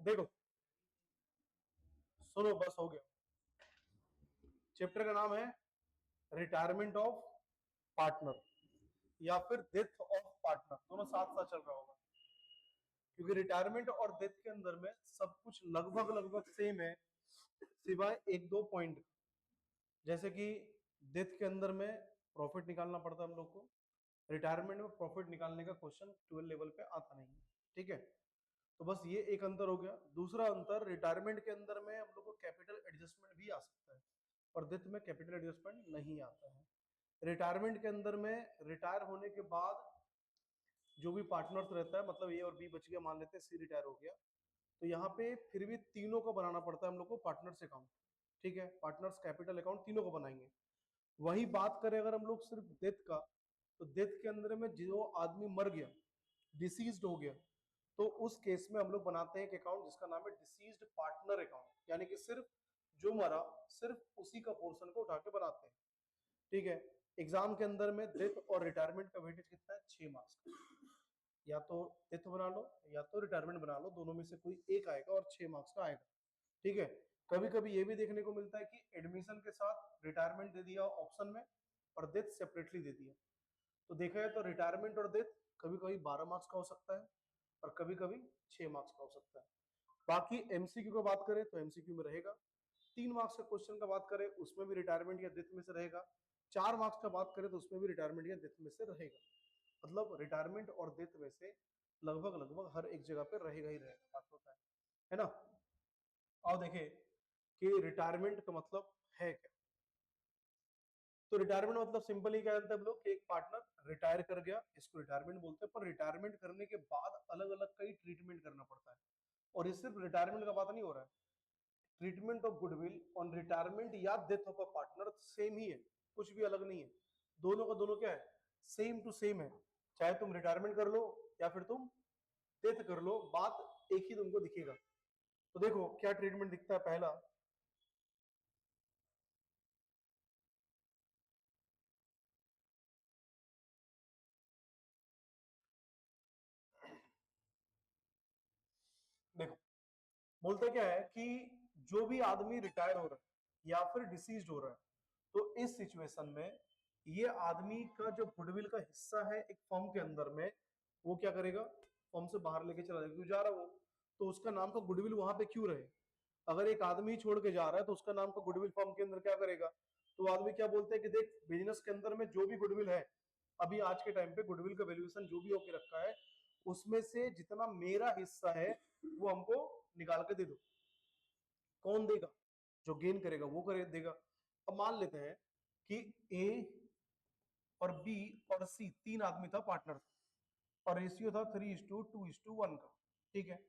देखो सुनो, बस हो गया। चैप्टर का नाम है रिटायरमेंट ऑफ पार्टनर या फिर डेथ ऑफ पार्टनर, दोनों साथ साथ चल रहा होगा, क्योंकि रिटायरमेंट और डेथ के अंदर में सब कुछ लगभग लगभग सेम है, सिवाय एक दो पॉइंट। जैसे कि डेथ के अंदर में प्रॉफिट निकालना पड़ता है हम लोग को, रिटायरमेंट में प्रॉफिट निकालने का क्वेश्चन 12 लेवल पे आता नहीं है। ठीक है, तो बस ये एक अंतर हो गया। दूसरा अंतर, रिटायरमेंट के अंदर में हम लोग को कैपिटल एडजस्टमेंट भी आ सकता है और डेथ में कैपिटल एडजस्टमेंट नहीं आता है। रिटायरमेंट के अंदर में रिटायर होने के बाद जो भी पार्टनर्स रहता है, मतलब ए और बी बच गया, मान लेते हैं सी रिटायर हो गया, तो यहाँ पे फिर भी तीनों को बनाना पड़ता है हम लोग को पार्टनर्स अकाउंट। ठीक है, पार्टनर्स कैपिटल अकाउंट तीनों को बनाएंगे। वही बात करें अगर हम लोग सिर्फ डेथ का, तो डेथ के अंदर में जो आदमी मर गया, डिसीज्ड हो गया, तो उस केस में हम लोग बनाते हैं एक अकाउंट जिसका नाम है डिसीज्ड पार्टनर अकाउंट, यानी कि सिर्फ जो मरा सिर्फ उसी का पोर्शन को उठा के बनाते हैं। ठीक है, एग्जाम के अंदर में डेथ और रिटायरमेंट का वेटेज कितना है, 6 मार्क्स का। या तो डेथ बना लो या तो रिटायरमेंट बना लो, दोनों में से कोई एक आएगा और 6 मार्क्स का आएगा। ठीक है, कभी कभी ये भी देखने को मिलता है कि एडमिशन के साथ रिटायरमेंट दे दिया ऑप्शन में और डेथ सेपरेटली दे दिया। तो देखा जाए तो रिटायरमेंट और डेथ कभी कभी 12 मार्क्स का हो सकता है और कभी कभी 6 मार्क्स का हो सकता है। बाकी एमसीक्यू का बात करें तो एमसीक्यू में रहेगा 3 मार्क्स का क्वेश्चन का बात करें उसमें भी रिटायरमेंट या डेथ में से रहेगा। 4 मार्क्स का बात करें तो उसमें भी रिटायरमेंट या डेथ में से रहेगा। मतलब रिटायरमेंट और डेथ में से लगभग लगभग हर एक जगह पे रहेगा ही रहेगा, बात होता है ना। और देखें कि रिटायरमेंट का मतलब है क्या। तो रिटायरमेंट मतलब सिंपली क्या जानते हैं हम लोग कि एक पार्टनर रिटायर कर गया, इसको रिटायरमेंट बोलते हैं। पर रिटायरमेंट करने के बाद अलग अलग कई ट्रीटमेंट करना पड़ता है, और ये सिर्फ रिटायरमेंट का बात नहीं हो रहा है। Treatment of goodwill on retirement या death of a partner same ही है, कुछ भी अलग नहीं है। दोनों का दोनों क्या है, सेम टू सेम है। चाहे तुम रिटायरमेंट कर लो या फिर तुम डेथ कर लो, बात एक ही तुमको दिखेगा। तो देखो क्या ट्रीटमेंट दिखता है। पहला, देखो बोलते क्या है कि जो भी आदमी रिटायर हो रहा है या फिर डिसीज हो रहा है, तो इस सिचुएशन में ये आदमी का जो गुडविल का हिस्सा है एक फर्म के अंदर में, वो क्या करेगा, फर्म से बाहर लेके चला जाएगा। क्यों जा रहा है वो, तो उसका नाम का गुडविल वहां पे क्यों रहे। अगर एक आदमी छोड़ के जा रहा है तो उसका नाम का गुडविल फर्म के अंदर क्या करेगा। तो आदमी क्या बोलते हैं कि देख, बिजनेस के अंदर में जो भी गुडविल है, अभी आज के टाइम पे गुडविल का वैल्यूएशन जो भी होके रखा है, उसमें से जितना मेरा हिस्सा है वो हमको निकाल के दे दो। कौन देगा, जो गेन करेगा वो करे देगा। अब मान लेते हैं कि ए और बी और सी तीन आदमी था, पार्टनर था, और रेशियो था 3:2:1 का। ठीक है,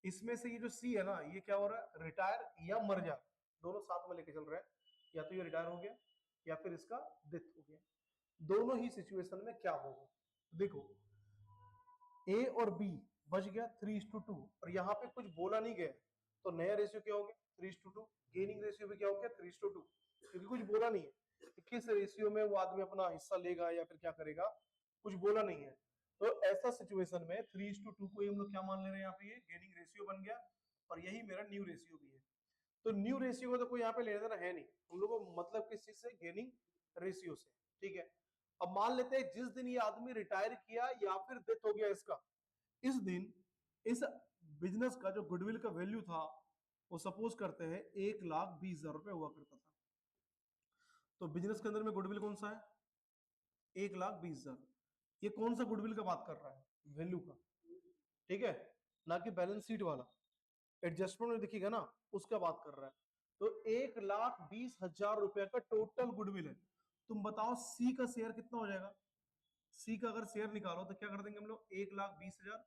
इसमें से ये जो सी है ना, ये क्या हो रहा है, रिटायर या मर जा, दोनों साथ में लेके चल रहे हैं। या तो ये रिटायर हो गया या फिर इसका डेथ हो गया। दोनों ही सिचुएशन में क्या होगा, देखो ए और बी बच गया 3:2, और यहाँ पे कुछ बोला नहीं गया, तो नया रेशियो क्या हो गया 3:2। गेनिंग रेशियो भी क्या हो गया 3:2, क्योंकि कुछ बोला नहीं है कि किस रेशियो में वो आदमी अपना हिस्सा लेगा या फिर क्या करेगा, कुछ बोला नहीं है। तो ऐसा सिचुएशन में 3:2 को हम लोग क्या मान ले रहे हैं, यहाँ पे ये गेनिंग रेशियो बन गया, और यही मेरा न्यू रेशियो भी है। तो न्यू रेशियो को तो कोई यहाँ पे लेना देना है नहीं, हम लोग को मतलब किस चीज से, गेनिंग रेशियो से। ठीक है, अब मान लेते हैं जिस दिन ये आदमी रिटायर किया या फिर डेथ हो गया इसका, इस दिन इस बिजनेस का जो गुडविल का वैल्यू था, वो सपोज करते हैं 1,20,000 रुपए हुआ करता था। तो बिजनेस के अंदर में गुडविल कौन सा है, 1,20,000। ये कौन सा गुडविल का बात कर रहा है, वैल्यू का। ठीक है, ना कि बैलेंस शीट वाला, एडजस्टमेंट में दिखेगा ना, उसका बात कर रहा है। तो 1,20,000 रुपए का टोटल गुडविल है। तुम बताओ सी का शेयर कितना हो जाएगा। सी का अगर शेयर निकालो तो क्या कर देंगे हम लोग, 1,20,000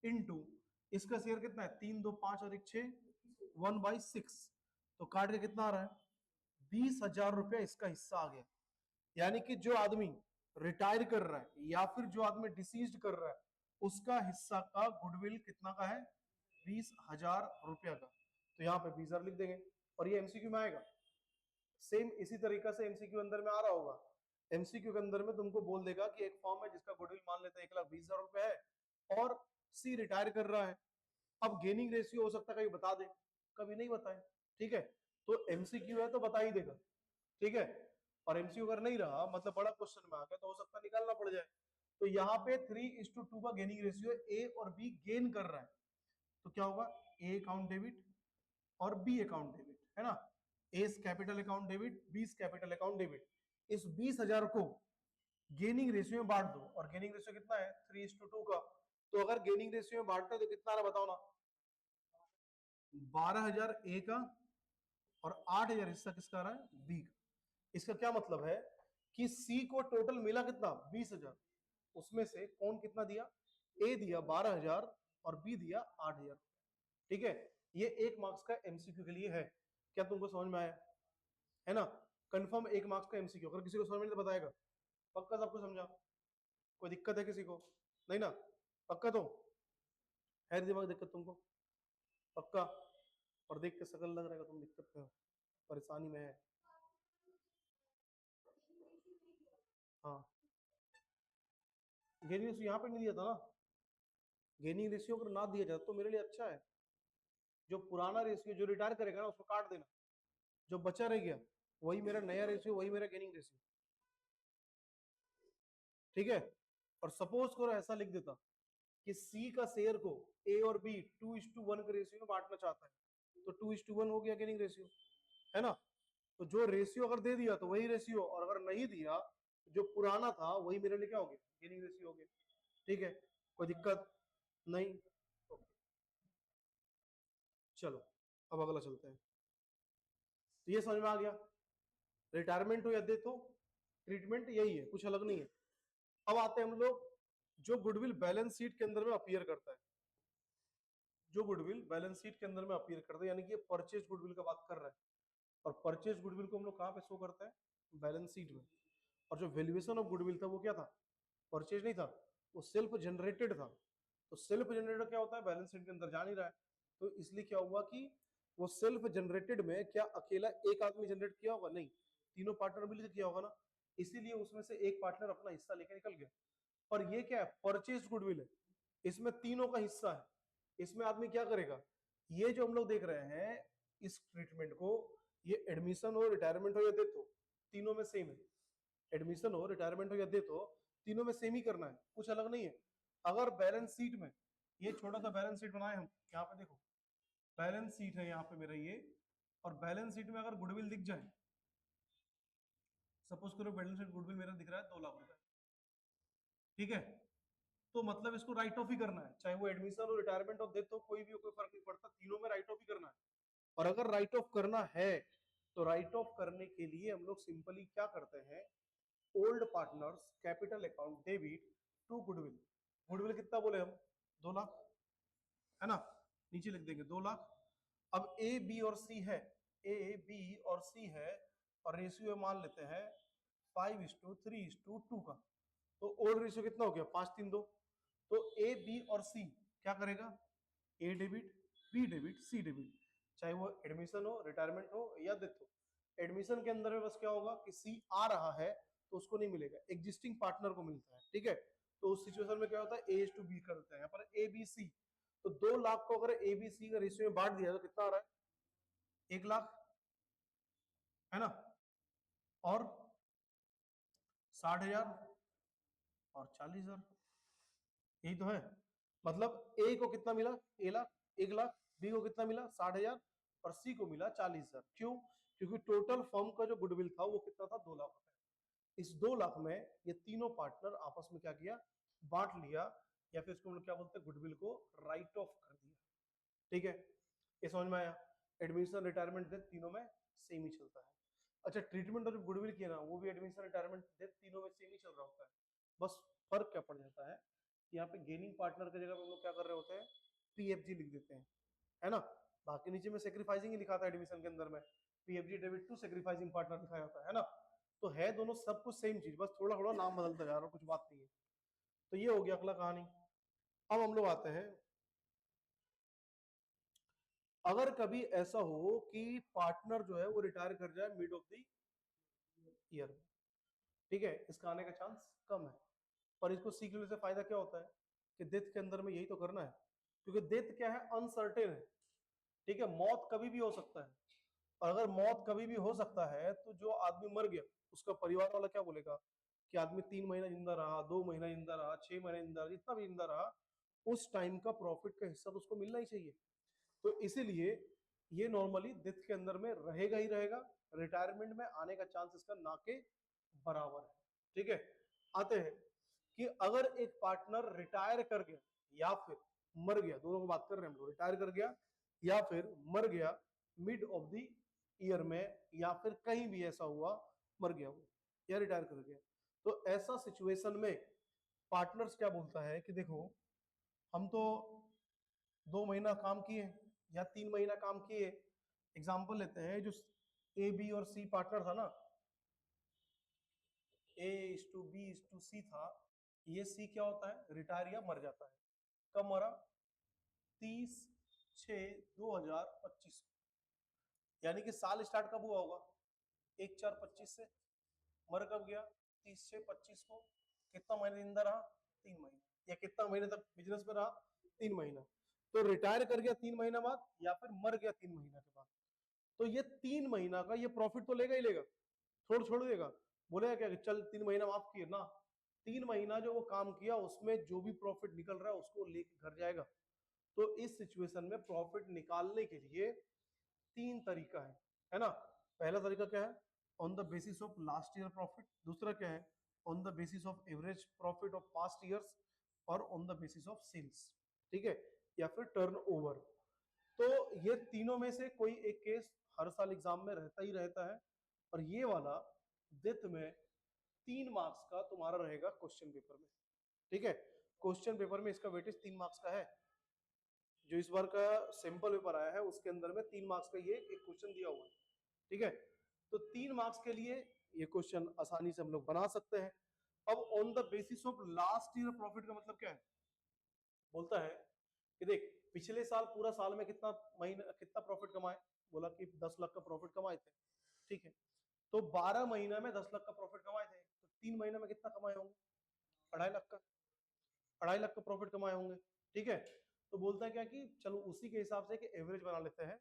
इंटू इसका शेयर कितना है, 3, 2, 5 और 1, 6, 1/6। तो काट के कितना आ रहा है, 20,000 रुपया इसका हिस्सा आ गया। यानी कि जो आदमी रिटायर कर रहा है या फिर जो आदमी डिसीज कर रहा है, उसका हिस्सा का गुडविल कितना का है, 20,000 रुपया का। तो यहाँ पे 20,000 लिख देंगे, और ये एमसीक्यू में आएगा। सेम इसी तरीका से एमसीक्यू अंदर में आ रहा होगा। एमसीक्यू के अंदर में तुमको बोल देगा कि एक फॉर्म है जिसका गुडविल मान लेते हैं 1,20,000 रुपए है, और सी रिटायर कर रहा है, अब गेनिंग रेशियो हो सकता है कभी बता दे, कभी नहीं बताए, ठीक है, तो एमसीक्यू है तो बता ही देगा, ठीक है, और एमसीक्यू अगर नहीं रहा मतलब बड़ा क्वेश्चन में आ गया तो हो सकता है निकालना पड़ जाए। तो यहाँ पे 3:2 का गेनिंग रेशियो, ए और बी गेन कर रहा है, तो क्या होगा, ए अकाउंट डेबिट और बी अकाउंट डेबिट, है ना, एस कैपिटल अकाउंट डेबिट, बीस कैपिटल अकाउंट डेबिट। इस 20,000 को गेनिंग रेशियो में बांट दो, और गेनिंग रेशियो कितना है 3:2 का, तो अगर गेनिंग रेशियो में बांटते हैं तो कितना आ रहा बताओ ना, 12,000 ए का और 8,000 हिस्सा किसका आ रहा है, बी का। इसका क्या मतलब है कि सी को टोटल मिला कितना 20,000, उसमें से कौन कितना दिया, ए दिया 12,000 और बी दिया 8,000, ठीक है, ये एक मार्क्स का एमसीक्यू के लिए है। क्या तुमको समझ में आया, है ना, कंफर्म एक मार्क्स का एमसीक्यू, अगर किसी को समझ में नहीं तो बताएगा, पक्का सबको समझा, कोई दिक्कत है किसी को, नहीं ना, पक्का, तो है दिमाग दिक्कत तुमको, पक्का, और देख के शकल लग रहा है तुम दिक्कत में हो, परेशानी में है, हाँ, गेनिंग रेशियो यहाँ पे नहीं दिया था ना, गेनिंग रेशियो अगर ना दिया जाए तो मेरे लिए अच्छा है, जो पुराना रेशियो जो रिटायर करेगा ना उसको काट देना, जो बचा रह गया वही मेरा नया रेशियो, वही मेरा गेनिंग रेशियो, ठीक है, और सपोज करो ऐसा लिख देता कि सी का शेयर को ए और बी 2:1 के रेशियो में बांटना चाहता है, तो 2:1 हो गया गेनिंग रेशियो, है ना, तो जो रेशियो अगर दे दिया तो वही रेशियो, और अगर नहीं दिया जो पुराना था वही मेरे लिए क्या हो गया, गेनिंग रेशियो हो गया, ठीक है, कोई दिक्कत नहीं, ओके, चलो अब अगला चलते हैं, तो ये समझ में आ गया, रिटायरमेंट हो या डेथ हो ट्रीटमेंट यही है, कुछ अलग नहीं है। अब आते हैं हम लोग जो गुडविल बैलेंस शीट के अंदर में अपीयर करता है, जो गुडविल बैलेंस शीट के अंदर में अपीयर करता है, यानी कि परचेज गुडविल का बात कर रहा है, और परचेज गुडविल को हम लोग कहाँ पे शो करते हैं, बैलेंस शीट में, और जो वैल्यूएशन ऑफ गुडविल था वो क्या था, परचेज नहीं था, वो सेल्फ जनरेटेड था, तो सेल्फ जनरेटेड क्या होता है, बैलेंस शीट के अंदर जा नहीं रहा है, तो इसलिए क्या हुआ कि वो सेल्फ जनरेटेड में क्या अकेला एक आदमी जनरेट किया होगा, नहीं, तीनों पार्टनर मिलकर किया होगा ना, इसीलिए उसमें से एक पार्टनर अपना हिस्सा लेकर निकल गया, और ये क्या है, परचेज गुडविल है, इसमें तीनों का हिस्सा है, इसमें आदमी क्या करेगा, ये जो हम लोग देख रहे हैं इस ट्रीटमेंट को, ये एडमिशन हो, रिटायरमेंट हो या डेथ हो, तीनों में सेम है, एडमिशन हो, रिटायरमेंट हो या डेथ हो, तीनों में सेम ही करना है, कुछ अलग नहीं है। अगर बैलेंस शीट में ये छोटा सा बैलेंस शीट बनाए हम, यहाँ पे देखो बैलेंस शीट है यहाँ पे मेरा ये, और बैलेंस शीट में अगर गुडविल दिख जाए, सपोज करो बैलेंस शीट गुडविल मेरा दिख रहा है 2 लाख रुपए, ठीक है, तो मतलब इसको राइट ऑफ ही करना है, चाहे वो एडमिशन हो, रिटायरमेंट हो, डेथ हो, कोई भी हो, कोई फर्क नहीं पड़ता, तीनों में राइट ऑफ ही करना है। और अगर राइट ऑफ करना है तो राइट ऑफ करने के लिए हम लोग सिंपली क्या करते हैं, old partners capital account debit to goodwill, goodwill कितना बोले हम, 2 लाख, है ना, नीचे लिख देंगे 2 लाख। अब ए बी और सी है, ए बी और सी है, और रेशियो मान लेते हैं 5:3:2 का, तो ओल्ड रेशियो कितना हो गया, 5:3:2, तो ए बी और सी क्या करेगा, A debit B debit C debit, चाहे वो एडमिशन हो, रिटायरमेंट हो या डेथ हो, एडमिशन के अंदर में बस क्या होगा कि सी आ रहा है तो उसको नहीं मिलेगा, एग्जिस्टिंग पार्टनर को मिलता है, ठीक है, तो उस सिचुएशन में क्या होता है, A:B कर देते हैं यहाँ पर ए बी सी, तो 2 लाख को अगर ए बी सी का रेशियो में बांट दिया तो कितना आ रहा है, 1 लाख, है ना, और 60,000 और 40,000, यही तो है, मतलब ए को कितना मिला, 1 लाख, 1 लाख, बी को कितना मिला 60,000, और सी को मिला 40,000, क्यों, क्योंकि टोटल फर्म का जो गुडविल था वो कितना था, 2 लाख रुपए, इस 2 लाख में ये तीनों पार्टनर आपस में क्या किया, बांट लिया, या फिर इसको हम लोग क्या बोलते हैं, गुडविल को राइट ऑफ कर दिया, ठीक है, ये समझ में आया, एडमिशन रिटायरमेंट डेथ तीनों में सेम ही चलता है। अच्छा, ट्रीटमेंट और गुडविल किया ना वो भी एडमिशन रिटायरमेंट डेथ तीनों में सेम ही चल रहा होता है, बस फर्क क्या पड़ जाता है, यहाँ पे गेनिंग पार्टनर की जगह पे हम लोग क्या कर रहे होते हैं, पीएफजी लिख देते हैं, है ना, बाकी नीचे में सेक्रीफाइसिंग ही लिखा था एडमिशन के अंदर में, PFG debit to sacrificing partner लिखा होता है ना, तो है दोनों सब कुछ सेम चीज, बस थोड़ा थोड़ा नाम बदलता जा रहा है, कुछ बात नहीं है, तो ये हो गया अगला कहानी। अब हम लोग आते हैं, अगर कभी ऐसा हो कि पार्टनर जो है वो रिटायर कर जाए मिड ऑफ द ईयर, ठीक है, इसका आने का चांस कम है, पर इसको सीखने से फायदा क्या होता है कि डेथ के अंदर में यही तो करना है, क्योंकि डेथ क्या है, अनसर्टेन है, ठीक है, मौत कभी भी हो सकता है। और अगर मौत कभी भी हो सकता है तो जो आदमी मर गया उसका परिवार वाला क्या बोलेगा कि आदमी 3 महीना जिंदा रहा, 2 महीना जिंदा रहा, 6 महीना जिंदा रहा, जितना भी जिंदा रहा, उस टाइम का प्रॉफिट का हिस्सा तो उसको मिलना ही चाहिए। तो इसीलिए ये नॉर्मली डेथ के अंदर में रहेगा ही रहेगा, रिटायरमेंट में आने का चांस इसका ना के बराबर है। ठीक है, आते हैं कि अगर एक पार्टनर रिटायर कर गया या फिर मर गया, दोनों को बात कर रहे हैं हम लोग, रिटायर कर गया या फिर मर गया मिड ऑफ द ईयर में, या फिर कहीं भी ऐसा हुआ मर गया वो या रिटायर कर गया, तो ऐसा सिचुएशन में पार्टनर्स क्या बोलता है कि देखो हम तो 2 महीना काम किए या 3 महीना काम किए, एग्जाम्पल लेते हैं, जो ए बी और सी पार्टनर था ना, A is to B is to C था, ये सी क्या होता है, रिटायर या मर जाता है। कब मरा, 30/6/2025, यानी कि साल स्टार्ट कब हुआ होगा, 1/4/25 से, मर कब गया, 30/6/25 को। कितना महीने जिंदा रहा, 3 महीने, या कितना महीने तक बिजनेस में रहा, 3 महीना। तो रिटायर कर गया 3 महीना बाद या फिर मर गया 3 महीना के बाद, तो ये 3 महीना का ये प्रॉफिट तो लेगा ही लेगा, छोड़ देगा, बोलेगा क्या कि चल 3 महीना माफ किए ना, 3 महीना जो वो काम किया उसमें जो भी प्रॉफिट निकल रहा है उसको लेके घर जाएगा। तो इस सिचुएशन में प्रॉफिट निकालने के लिए 3 तरीका है ना। पहला तरीका क्या है, on the basis of last year profit, दूसरा क्या है, on the basis of average profit of past years, और on the basis of sales, ठीक है, या फिर टर्नओवर। तो ये तीनों में से कोई एक केस हर साल एग्जाम में रहता ही रहता है, और ये वाला डेथ में 3 मार्क्स का तुम्हारा रहेगा क्वेश्चन पेपर में, ठीक है। क्वेश्चन पेपर में इसका वेटेज 3 मार्क्स का है, जो इस बार का सैंपल पेपर आया है उसके अंदर में 3 मार्क्स का ये एक क्वेश्चन दिया हुआ है, ठीक है। तो 3 मार्क्स के लिए ये क्वेश्चन आसानी से हम लोग बना सकते हैं। अब on the basis of last year profit का मतलब क्या है, बोलता है कि देख पिछले साल पूरा साल में कितना महीना कितना प्रॉफिट कमाए, बोला कि 10 लाख का प्रॉफिट कमाए थे, ठीक है। तो 12 महीना में 10 लाख का प्रॉफिट कमाए थे, तो 3 महीने में कितना कमाए होंगे, 2.5 लाख का, 2.5 लाख का प्रॉफिट कमाए होंगे, ठीक है। तो बोलता है क्या कि चलो उसी के हिसाब से कि एवरेज बना लेते हैं,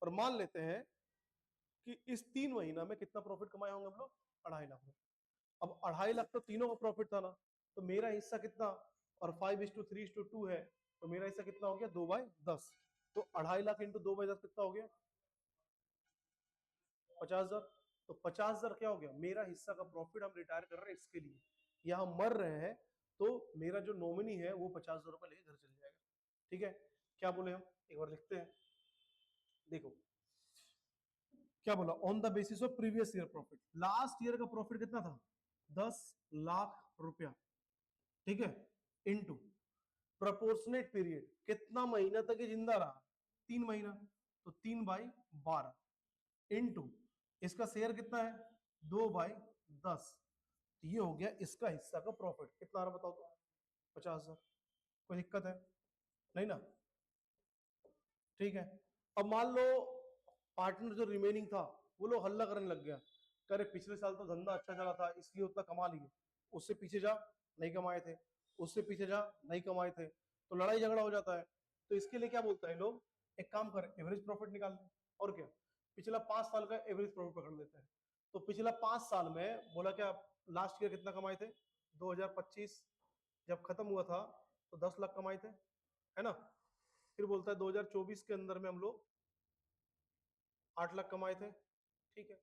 और मान लेते हैं कि इस 3 महीना में कितना प्रॉफिट कमाए होंगे हम लोग, 2.5 लाख में। अब 2.5 लाख तो तीनों का प्रॉफिट था ना, तो मेरा हिस्सा कितना, और 5:3:2 है, तो मेरा हिस्सा कितना हो गया, 2/10। तो 2.5 लाख इंटू 2/10 कितना हो गया, 50,000। तो 50,000 क्या हो गया, मेरा हिस्सा का प्रॉफिट, हम रिटायर कर रहे हैं इसके लिए, या हम मर रहे हैं, तो मेरा जो नॉमिनी है वो 50,000 रुपए लेके घर चल जाएगा, ठीक है। क्या बोले हम, एक बार लिखते हैं, देखो क्या बोला, on the basis of previous year profit, last year का प्रॉफिट कितना था, 10 लाख रुपया, ठीक है, इनटू प्रोपोर्शनेट पीरियड, कितना महीना तक ये जिंदा रहा, 3 महीना, तो 3/12, इनटू इसका शेयर कितना है, 2/10, तो ये हो गया इसका हिस्सा का प्रॉफिट, कितना आ रहा बताओ तो, 50,000। कोई दिक्कत है, नहीं ना, ठीक है। अब मान लो पार्टनर जो रिमेनिंग था वो लोग हल्ला करने लग गया, करे पिछले साल तो धंधा अच्छा चला था इसलिए उतना कमा लिए, उससे पीछे जा नहीं कमाए थे, उससे पीछे जा नहीं कमाए थे, तो लड़ाई झगड़ा हो जाता है। तो इसके लिए क्या बोलता है लोग, एक काम कर एवरेज प्रॉफिट निकाल ले, और क्या, पिछला 5 साल का एवरेज प्रॉफिट पकड़ लेते हैं। तो पिछला 5 साल में बोला क्या, लास्ट ईयर कितना कमाए थे, 2025 जब खत्म हुआ था तो 10 लाख कमाए थे, है ना। फिर बोलता है 2024 के अंदर में हम लोग 8 लाख कमाए थे, ठीक है।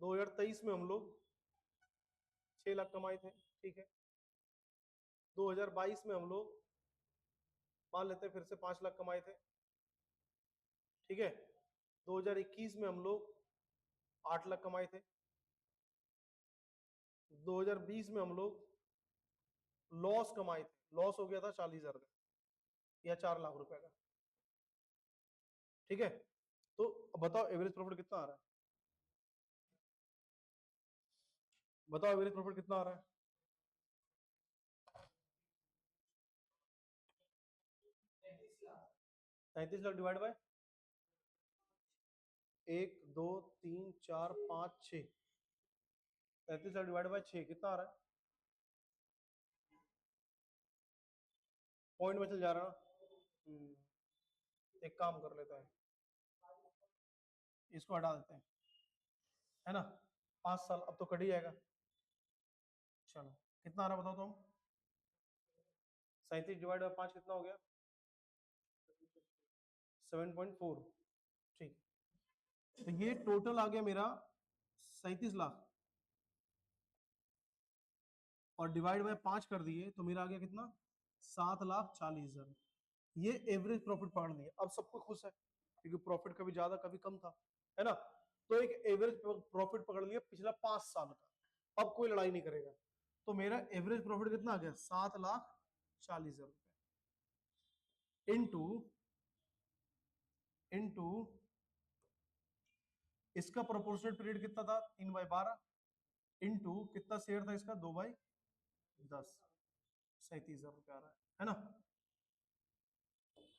2023 में हम लोग 6 लाख कमाए थे, ठीक है। 2022 में हम लोग मान लेते हैं फिर से 5 लाख कमाए थे, ठीक है। 2021 में हम लोग 8 लाख कमाए थे, 2020 में हम लोग लॉस कमाए थे, लॉस हो गया था 40,000 का या 4 लाख रुपए का, ठीक है। तो अब बताओ एवरेज प्रॉफिट कितना आ रहा है, बताओ एवरेज प्रॉफिट कितना आ रहा है, 37 lakh divide by 1 2 3 4 5 6, 37 lakh divide by 6 कितना आ रहा है, पॉइंट में चल जा रहा ना। एक काम कर लेते हैं, इसको हटा देते हैं, है ना। 5 साल अब तो कट ही जाएगा। चलो कितना आ रहा बताओ तुम। 37 डिवाइड बाय 5 कितना हो गया? 7.4। ठीक, तो ये टोटल आ गया मेरा 37 लाख, और डिवाइड बाय 5 कर दिए तो मेरा आ गया कितना? 7,40,000। ये एवरेज प्रॉफिट पकड़ लिया। अब सबको खुश है क्योंकि प्रॉफिट कभी ज्यादा कभी कम था, है ना। तो एक एवरेज प्रॉफिट पकड़ लिया पिछला 5 साल का। अब कोई लड़ाई नहीं करेगा। तो मेरा एवरेज प्रॉफिट कितना आ गया? 7,40,000 रुपए इनटू इनटू इसका प्रोपोर्शनल पीरियड कितना था? 3/12 इनटू कितना शेयर था इसका? 2/10। 37,000 रुपए आ रहा है ना।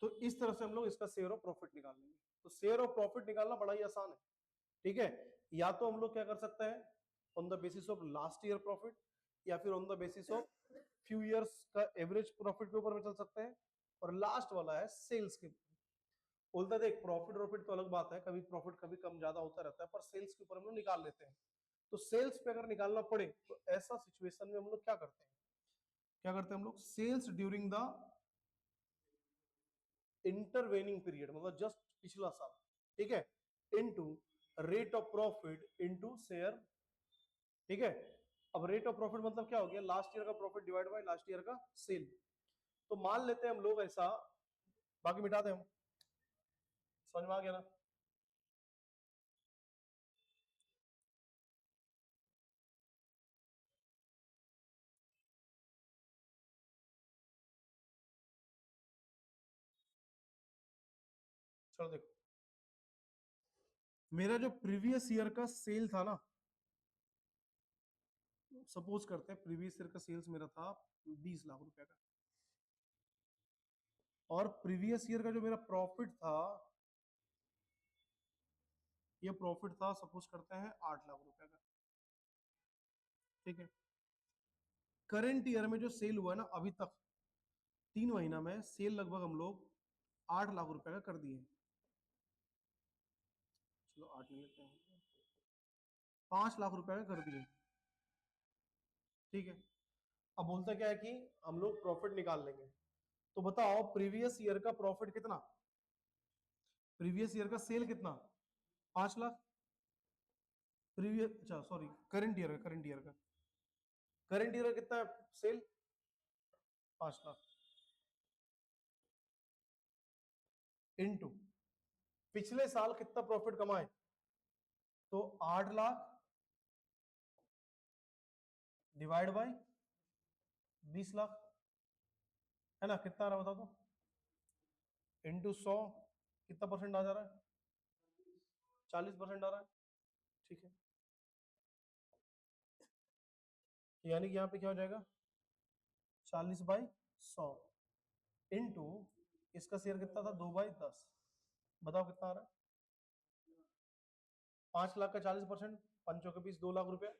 तो इस तरह से हम लोग इसका शेयर ऑफ प्रॉफिट निकाल लेंगे। तो शेयर ऑफ प्रॉफिट निकालना बड़ा ही आसान है, ठीक है। या तो हम लोग क्या कर सकते हैं, on the basis of last year profit, या फिर on the basis of few years का एवरेज प्रॉफिट के ऊपर में चल सकते हैं, और लास्ट वाला है सेल्स के। बोलता देख, प्रॉफिट प्रॉफिट तो अलग बात है, कभी प्रॉफिट कभी कम ज्यादा होता रहता है, पर सेल्स के ऊपर हम लोग निकाल लेते हैं। तो सेल्स पे अगर निकालना पड़े तो ऐसा सिचुएशन में हम लोग क्या करते हैं, हम लोग sales during the intervening period, मतलब जस्ट पिछला साल, ठीक है, into rate of profit into share, ठीक है। अब रेट ऑफ प्रॉफिट मतलब क्या हो गया? लास्ट ईयर का profit divide by last year का सेल। तो मान लेते हैं हम लोग ऐसा, बाकी मिटा दें हम, समझ में आ गया ना। चलो देखो, मेरा जो प्रीवियस ईयर का सेल था ना, सपोज करते हैं प्रीवियस ईयर का सेल्स मेरा था 20 लाख रुपए का, और प्रीवियस ईयर का जो मेरा प्रॉफिट था, ये प्रॉफिट था सपोज करते हैं 8 लाख रुपए का, ठीक है। करंट ईयर में जो सेल हुआ है ना अभी तक 3 महीना में, सेल लगभग हम लोग 8 लाख रुपए का कर दिए। चलो 8 नहीं लेते हैं, 5 लाख रुपए का कर दिए, ठीक है। अब बोलता क्या है कि हम लोग प्रॉफिट निकाल लेंगे। तो बताओ प्रीवियस ईयर का प्रॉफिट कितना, प्रीवियस ईयर का सेल कितना? 5 लाख। प्रीवियस, अच्छा सॉरी, करंट ईयर का कितना है सेल? 5 लाख इनटू पिछले साल कितना प्रॉफिट कमाए, तो 8 लाख डिवाइड बाय 20 लाख, है ना। कितना आ रहा बता दो, इनटू 100, कितना परसेंट आ जा रहा है? 40% आ रहा है, ठीक है। यानी कि यहाँ पे क्या हो जाएगा? 40/100 इनटू इसका शेयर कितना था? 2/10। बताओ कितना आ रहा है? 5 लाख का 40%, पंचों के बीस 2 लाख रुपया,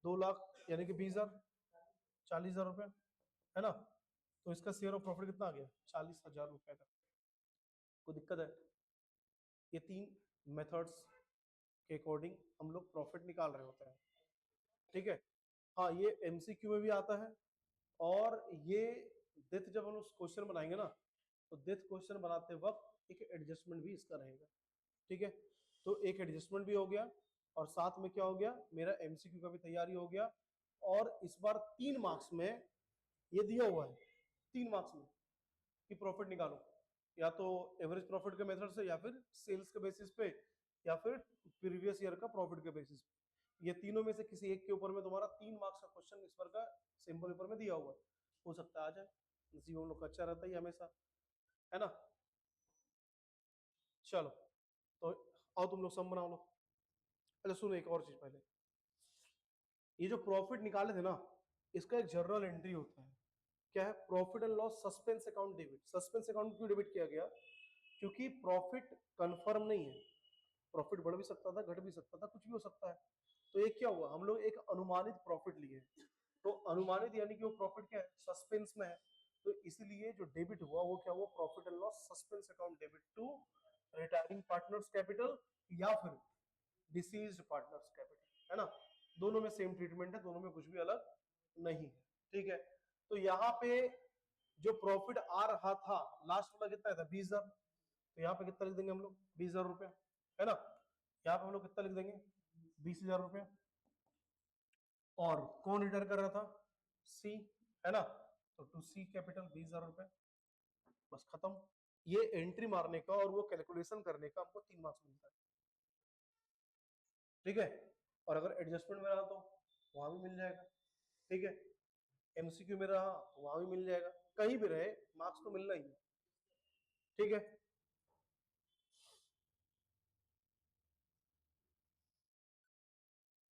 2 लाख यानी कि 20,000, 40,000 रुपया, है ना। तो इसका शेयर ऑफ प्रॉफिट कितना आ गया? 40,000 रुपए का। कोई दिक्कत है? ये 3 मेथड्स के अकॉर्डिंग हम लोग प्रॉफिट निकाल रहे होते हैं, ठीक है। हाँ, ये एमसीक्यू में भी आता है, और ये डेथ जब हम लोग क्वेश्चन बनाएंगे ना, तो डेथ क्वेश्चन बनाते वक्त एक एडजस्टमेंट भी इसका रहेगा, ठीक है। तो एक एडजस्टमेंट भी हो गया, और साथ में क्या हो गया, मेरा एमसीक्यू का भी तैयारी हो गया। और इस बार 3 मार्क्स में ये दिया हुआ है, 3 मार्क्स में कि प्रॉफिट निकालो, या तो एवरेज प्रॉफिट के मेथड से, या फिर सेल्स के बेसिस पे, या फिर प्रीवियस ईयर का प्रॉफिट के बेसिस पे। ये तीनों में से किसी एक के ऊपर में तुम्हारा 3 मार्क्स का क्वेश्चन इस बार का सिंपल पेपर में दिया हुआ है, हो सकता है आ जाए। नसीब हम लोग का अच्छा रहता है हमेशा, है ना। चलो, तो आओ तुम लोग सम बनाओ लो। पहले सुनो एक और चीज, पहले ये जो प्रॉफिट निकाले थे ना, इसका एक जर्नल एंट्री होता है। क्या है? Profit and loss suspense account debit. Suspense account क्यों डेबिट किया गया? क्योंकि प्रॉफिट कंफर्म नहीं है, प्रॉफिट बढ़ भी सकता था, घट भी सकता था, कुछ भी हो सकता है। तो ये क्या हुआ, हम लोग एक अनुमानित प्रॉफिट लिए। तो अनुमानित यानी कि वो प्रॉफिट क्या है? सस्पेंस में है। तो इसलिए जो डेबिट हुआ वो क्या हुआ, profit and loss suspense account debit to retiring partners capital या फिर डिसीज्ड पार्टनर्स कैपिटल, है ना। दोनों में सेम ट्रीटमेंट है, दोनों में कुछ भी अलग नहीं है, ठीक है। तो यहाँ पे जो प्रॉफिट आ रहा था लास्ट वाला कितना था, 20,000, तो यहाँ पे कितना लिख देंगे हम लोग, 20,000 रुपया, है ना। यहाँ पे हम लोग कितना लिख देंगे, 20,000 रुपया। और कौन रिटर्न कर रहा था, सी, है ना। तो टू सी कैपिटल 20,000 रुपए, बस खत्म। ये एंट्री मारने का और वो कैलकुलेशन करने का हमको 3 मार्क्स मिलता है, ठीक है। और अगर एडजस्टमेंट में रहा तो वहां भी मिल जाएगा, ठीक है। एमसीक्यू में रहा वहां भी मिल जाएगा, कहीं भी रहे मार्क्स तो मिलना ही है, ठीक है।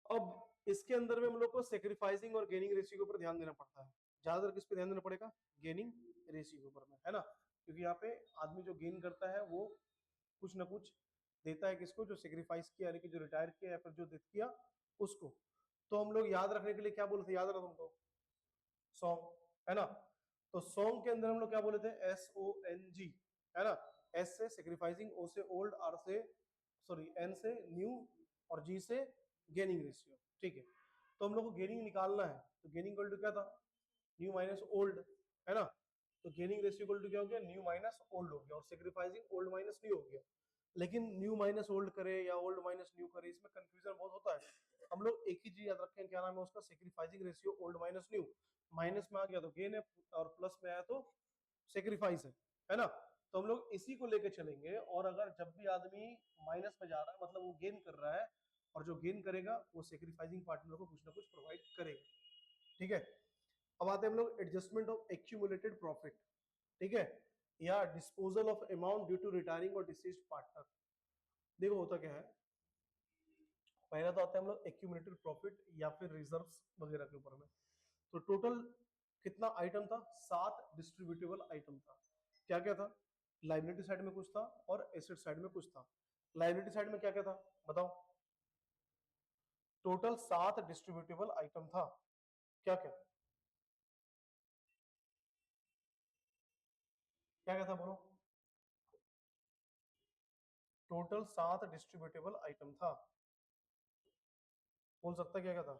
अब इसके अंदर में हम लोग को सेक्रीफाइसिंग और गेनिंग रेशियो के ऊपर ध्यान देना पड़ता है। ज्यादातर किस पे ध्यान देना पड़ेगा, गेनिंग रेशियो के ऊपर में, है ना। क्योंकि यहाँ पे आदमी जो गेन करता है वो कुछ ना कुछ देता है किसको, जो सेक्रीफाइस किया यानी कि जो रिटायर किया या फिर जो डेथ किया उसको। तो हम लोग याद रखने के लिए क्या बोले थे, याद रखो तुमको, सॉन्ग, है ना। तो सॉन्ग के अंदर हम लोग क्या बोले थे, SONG, है ना। एस से सेक्रीफाइसिंग, ओ से ओल्ड, आर से सॉरी एन से न्यू और जी से गेनिंग रेशियो, ठीक है। तो हम लोग को गेनिंग निकालना है, तो गेनिंग इक्वल टू क्या था, न्यू माइनस ओल्ड, है ना। तो गेनिंग रेशियो इक्वल टू क्या हो गया, न्यू माइनस ओल्ड हो गया, और सेक्रीफाइसिंग ओल्ड माइनस न्यू हो गया। लेकिन न्यू माइनस ओल्ड करे या ओल्ड माइनस न्यू करे, इसमें कंफ्यूजन बहुत होता है। हम लोग एक ही चीज याद रखें, क्या नाम है उसका, sacrificing ratio old minus new. Minus में आ गया तो गेन है, और प्लस में आया तो सेक्रीफाइस है ना। तो हम लोग इसी को लेके चलेंगे, और अगर जब भी आदमी माइनस में जा रहा है मतलब वो गेन कर रहा है, और जो गेन करेगा वो सेक्रीफाइसिंग पार्टनर को कुछ ना कुछ प्रोवाइड करेगा, ठीक है। अब आते हैं हम लोग एडजस्टमेंट ऑफ एक्यूमुलेटेड प्रॉफिट, ठीक है, या disposal of amount due to retiring और डिसीज्ड पार्टनर। देखो होता क्या है, पहला तो आता है हम लोग एक्यूमुलेटेड प्रॉफिट या फिर रिजर्व्स वगैरह के ऊपर में। तो टोटल कितना आइटम था, 7 डिस्ट्रीब्यूटेबल आइटम था। क्या क्या था, लाइबिलिटी साइड में कुछ था और एसेट साइड में कुछ था। लाइबिलिटी साइड में क्या क्या था बताओ, टोटल 7 डिस्ट्रीब्यूटेबल आइटम था, क्या क्या क्या क्या था बोलो, टोटल 7 डिस्ट्रीब्यूटेबल आइटम था, बोल सकता क्या क्या था,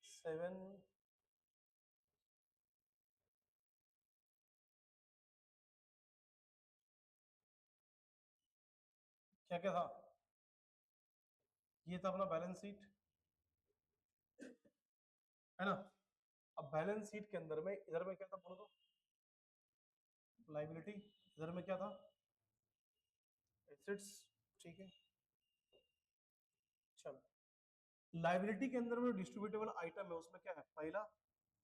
7, क्या क्या था, ये था अपना बैलेंस शीट, है ना। अब बैलेंस शीट के अंदर में इधर में क्या था बोलो तो, लाइबिलिटी, इधर में क्या था, एसेट्स, ठीक है। चलो, लाइबिलिटी के अंदर में डिस्ट्रीब्यूटेबल आइटम है उसमें क्या है, पहला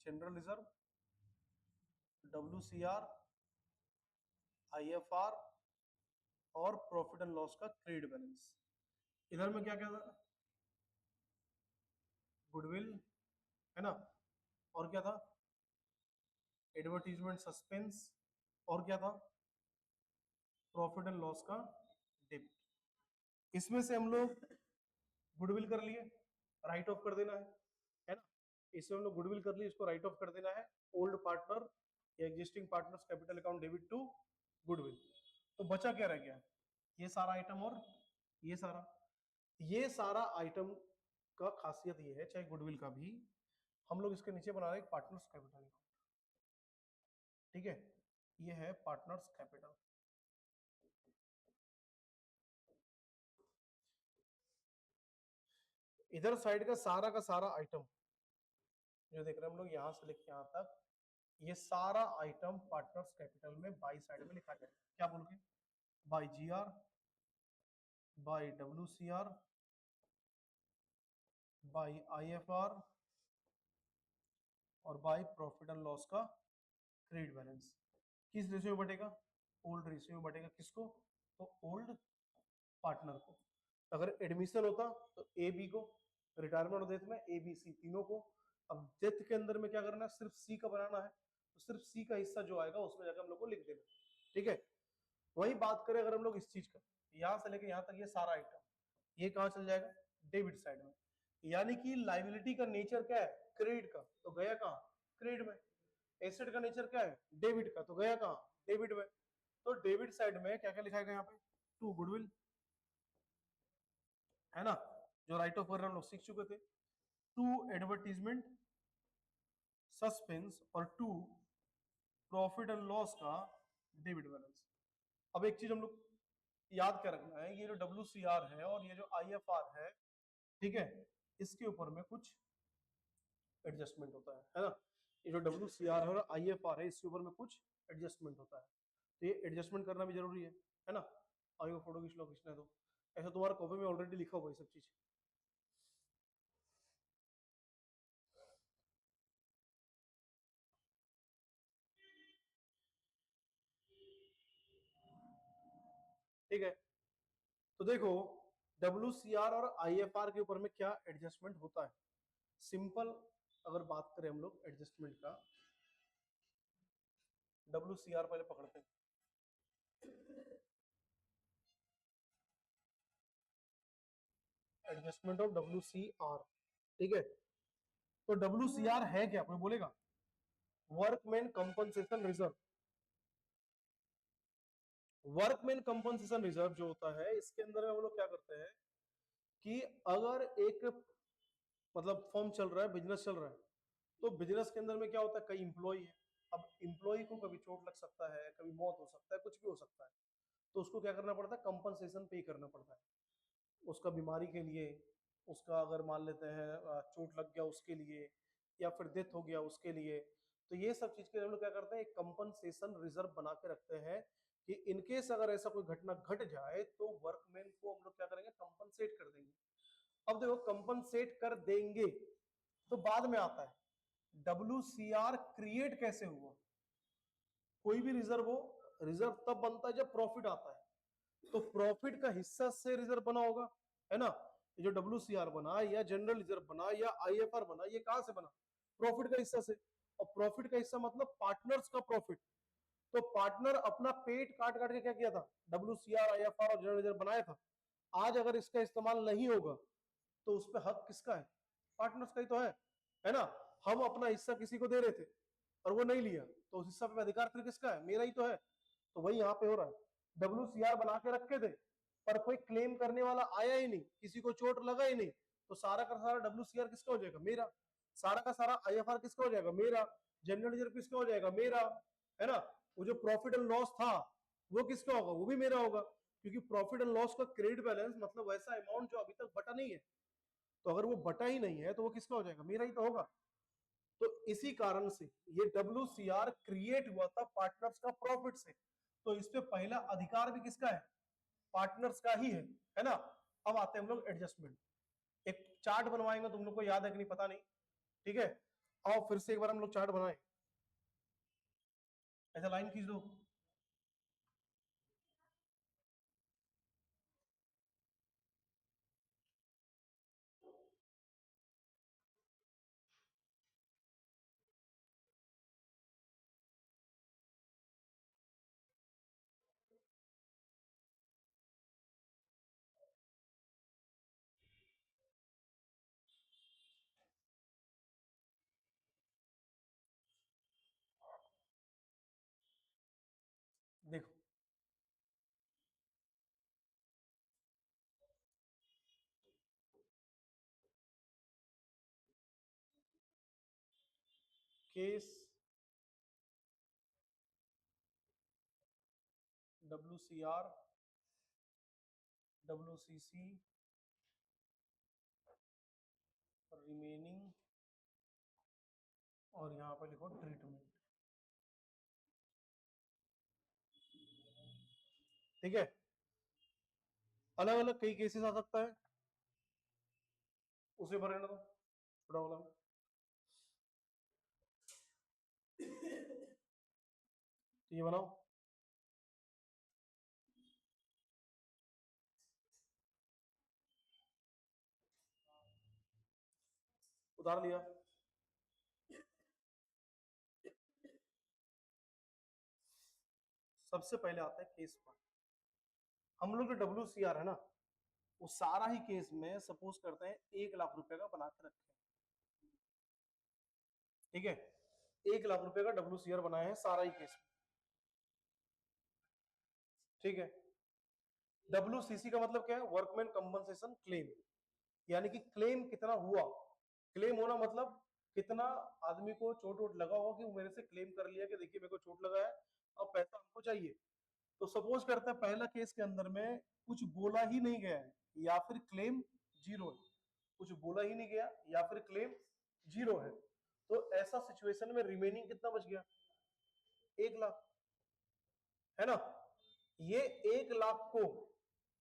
जनरल रिजर्व, WCR, IFR और प्रॉफिट एंड लॉस का क्रेडिट बैलेंस। इधर में क्या क्या था, गुडविल, है ना, और क्या था, एडवर्टीजमेंट सस्पेंस, और क्या था, प्रॉफिट एंड लॉस का डेबिट। इसमें से हम लोग गुडविल कर लिए, राइट ऑफ कर देना है ना। इसमें हम लोग गुडविल कर लिए, इसको राइट ऑफ कर देना है, ओल्ड पार्टनर या existing partners capital account debit to goodwill. तो बचा क्या रह गया, ये सारा आइटम और ये सारा आइटम का खासियत ये है, चाहे गुडविल का भी, हम लोग इसके नीचे बना रहे हैं पार्टनर्स कैपिटल अकाउंट, ठीक है। ये है पार्टनर्स कैपिटल। इधर साइड का सारा आइटम जो देख रहे हैं हम लोग यहाँ से लेके यहाँ तक, ये सारा आइटम पार्टनर्स कैपिटल में बाई साइड में लिखा जाएगा, क्या बोल के, by GR, by WCR, by IFR और बाई प्रॉफिट एंड लॉस का क्रेडिट बैलेंस। किस रेशियो में बटेगा, ओल्ड रेशियो में बटेगा, किसको, तो ओल्ड पार्टनर को। अगर एडमिशन होता तो AB को, रिटायरमेंट और डेथ में ABC तीनों को। अब डेथ के अंदर में क्या करना है, सिर्फ C का बनाना है, तो सिर्फ C का हिस्सा जो आएगा उसमें जाकर हम लोग को लिख देना, ठीक है। वही बात करें अगर हम लोग इस चीज का, यहां से लेके यहां तक ये सारा आइटम, ये कहां चल जाएगा, डेबिट साइड में। यानी कि लाइबिलिटी का नेचर क्या है, क्रेडिट का, तो गया कहां, क्रेडिट में। एसेट का नेचर क्या है, डेबिट का, तो गया कहाँ, डेबिट में। तो डेबिट साइड में क्या क्या लिखाएगा यहाँ पे, टू गुडविल, है ना, जो राइट ऑफ हम लोग सीख चुके थे, टू एडवर्टीजमेंट सस्पेंस, और टू प्रॉफिट एंड लॉस का डेबिट बैलेंस। अब एक चीज हम लोग याद कर रखना है, ये जो WCR है और ये जो IFR है, ठीक है, इसके ऊपर में कुछ एडजस्टमेंट होता है ना। ये जो WCR है और IFR है, इसके ऊपर में कुछ एडजस्टमेंट होता है, तो ये एडजस्टमेंट करना भी जरूरी है ना। आगे फोटो खींच लो, खींचना है तो ऐसा तुम्हारा कॉपी में ऑलरेडी लिखा हुआ है सब चीज। ठीक है, तो देखो WCR और IFR के ऊपर में क्या एडजस्टमेंट होता है। सिंपल अगर बात करें हम लोग एडजस्टमेंट का, WCR पहले पकड़ते हैं। एडजस्टमेंट ऑफ WCR, ठीक है, तो WCR है क्या, कोई बोलेगा, workman compensation reserve. Workman compensation reserve जो होता है, इसके अंदर हम लोग क्या करते हैं कि अगर एक मतलब फर्म चल रहा है, बिजनेस चल रहा है, तो बिजनेस के अंदर में क्या होता है, कई इंप्लॉई है। अब इंप्लॉई को कभी चोट लग सकता है, कभी मौत हो सकता है, कुछ भी हो सकता है, तो उसको क्या करना पड़ता है, कंपनसेशन पे करना पड़ता है उसका बीमारी के लिए, उसका अगर मान लेते हैं चोट लग गया उसके लिए, या फिर डेथ हो गया उसके लिए। तो ये सब चीज के लिए हम लोग क्या करते हैं, एक कंपनसेशन रिजर्व बना के रखते हैं कि इनकेस अगर ऐसा कोई घटना घट जाए तो वर्कमैन को हम लोग क्या करेंगे, कंपनसेट कर देंगे। अब देखो कंपनसेट कर देंगे तो बाद में आता है WCR क्रिएट कैसे हुआ। कोई भी रिजर्व हो, रिजर्व तब बनता है जब प्रॉफिट आता है, तो प्रॉफिट का हिस्सा से रिजर्व बना होगा, है ना। ये जो WCR बना या जनरल रिजर्व बना या IFR बना, ये कहां से बना, प्रॉफिट का हिस्सा से। और प्रॉफिट का हिस्सा मतलब पार्टनर्स का प्रॉफिट। तो पार्टनर अपना पेट काट काट के क्या किया था, WCR IFR और जनरल रिजर्व बनाया था। आज अगर इसका इस्तेमाल नहीं होगा तो उस पर हक किसका है, पार्टनर्स का ही तो है ना। हम अपना हिस्सा किसी को दे रहे थे और वो नहीं लिया, तो उस हिस्सा पे अधिकार फिर किसका है, मेरा ही तो है। तो वही यहाँ पे हो रहा है, WCR बना के रखे थे पर कोई क्लेम करने वाला आया ही नहीं, किसी को चोट लगा ही नहीं, तो सारा का सारा WCR किसका हो जाएगा, मेरा। सारा का सारा IFR किसका हो जाएगा, मेरा। जनरल रिजर्व किसका हो जाएगा, मेरा, है ना। वो जो प्रॉफिट एंड लॉस था वो किसका होगा, वो भी मेरा होगा, क्योंकि प्रॉफिट एंड लॉस का क्रेडिट बैलेंस मतलब वैसा अमाउंट जो अभी तक बटा नहीं है, तो अगर वो बटा ही नहीं है तो वो किसका हो जाएगा, मेरा ही तो होगा। तो इसी कारण से ये WCR क्रिएट हुआ था पार्टनर्स का प्रॉफिट से, तो इस पे पहला अधिकार भी किसका है, पार्टनर्स का ही है ना। अब आते हैं हम लोग एडजस्टमेंट। एक चार्ट बनवाएंगे, तुम लोग को याद है कि नहीं पता नहीं, ठीक है, आओ फिर से एक बार हम लोग चार्ट बनाएं, ऐसा लाइन खींच दो। देखो केस WCR WCC रिमेनिंग, और यहाँ पे लिखो ट्रीटमेंट, ठीक है। अलग अलग कई केसेस आ सकता है, उसे पर रहने दो प्रॉब्लम। तो ये बनाओ, उतार लिया। सबसे पहले आता है केस पर। हम लोग जो WCR है ना, वो सारा ही केस में सपोज करते हैं 1 लाख रुपए का बना के रखे, ठीक है। 1 लाख रुपए का WCR बनाया है सारा ही केस, ठीक है। WCC का मतलब क्या है, वर्कमैन कंपनसेशन क्लेम, यानी कि क्लेम कितना हुआ, क्लेम होना मतलब कितना आदमी को चोट वोट लगा होगा कि वो मेरे से क्लेम कर लिया कि देखिए मेरे को चोट लगा है, अब पैसा हमको चाहिए। तो सपोज करते हैं पहला केस के अंदर में कुछ बोला ही नहीं गया है या फिर क्लेम जीरो है, कुछ बोला ही नहीं गया या फिर क्लेम जीरो है, तो ऐसा सिचुएशन में रिमेनिंग कितना बच गया, 1 लाख, है ना। ये 1 लाख को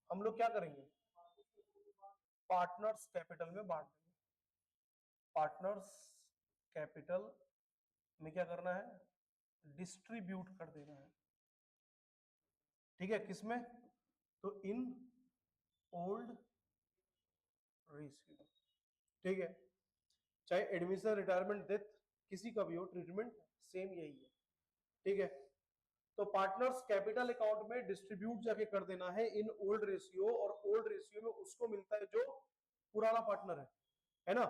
हम लोग क्या करेंगे, पार्टनर्स कैपिटल में बांट देंगे। पार्टनर्स कैपिटल में क्या करना है, डिस्ट्रीब्यूट कर देना है, ठीक है। किसमें, तो इन ओल्ड रेशियो, ठीक है। चाहे एडमिशन, रिटायरमेंट, डेथ, किसी का भी हो, ट्रीटमेंट सेम यही है, ठीक है। तो पार्टनर्स कैपिटल अकाउंट में डिस्ट्रीब्यूट जाके कर देना है इन ओल्ड रेशियो, और ओल्ड रेशियो में उसको मिलता है जो पुराना पार्टनर है ना।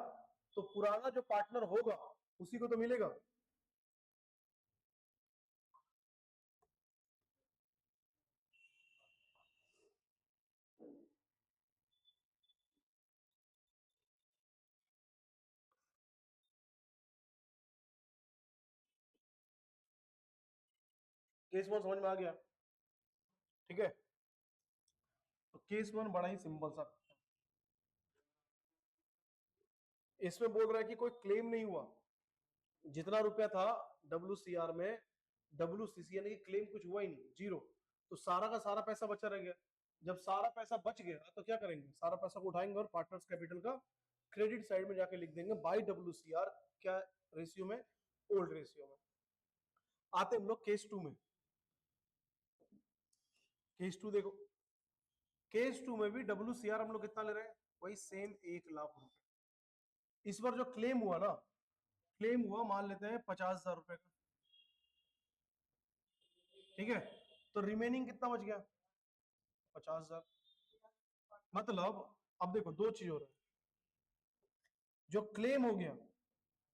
तो पुराना जो पार्टनर होगा उसी को तो मिलेगा। केस वन समझ में आ गया, ठीक है। तो केस वन बड़ा ही सिंपल सा, इसमें बोल रहा है कि कोई क्लेम नहीं हुआ, जितना रुपया था WCR में, WCC यानी कि क्लेम कुछ हुआ ही नहीं, जीरो, तो सारा का सारा पैसा बचा रह गया। जब सारा पैसा बच गया तो क्या करेंगे, सारा पैसा को उठाएंगे और पार्टनर्स कैपिटल का क्रेडिट साइड में जाके लिख देंगे बाय WCR, क्या रेशियो में, ओल्ड रेशियो में। आते हम लोग केस टू में, केस टू देखो, केस टू में भी WCR हम लोग कितना ले रहे हैं, वही सेम 1 लाख रुपए। इस बार जो क्लेम हुआ ना, क्लेम हुआ मान लेते हैं 50,000 रुपए का, ठीक है। तो रिमेनिंग कितना बच गया, 50,000। मतलब अब देखो दो चीज हो रहा है, जो क्लेम हो गया,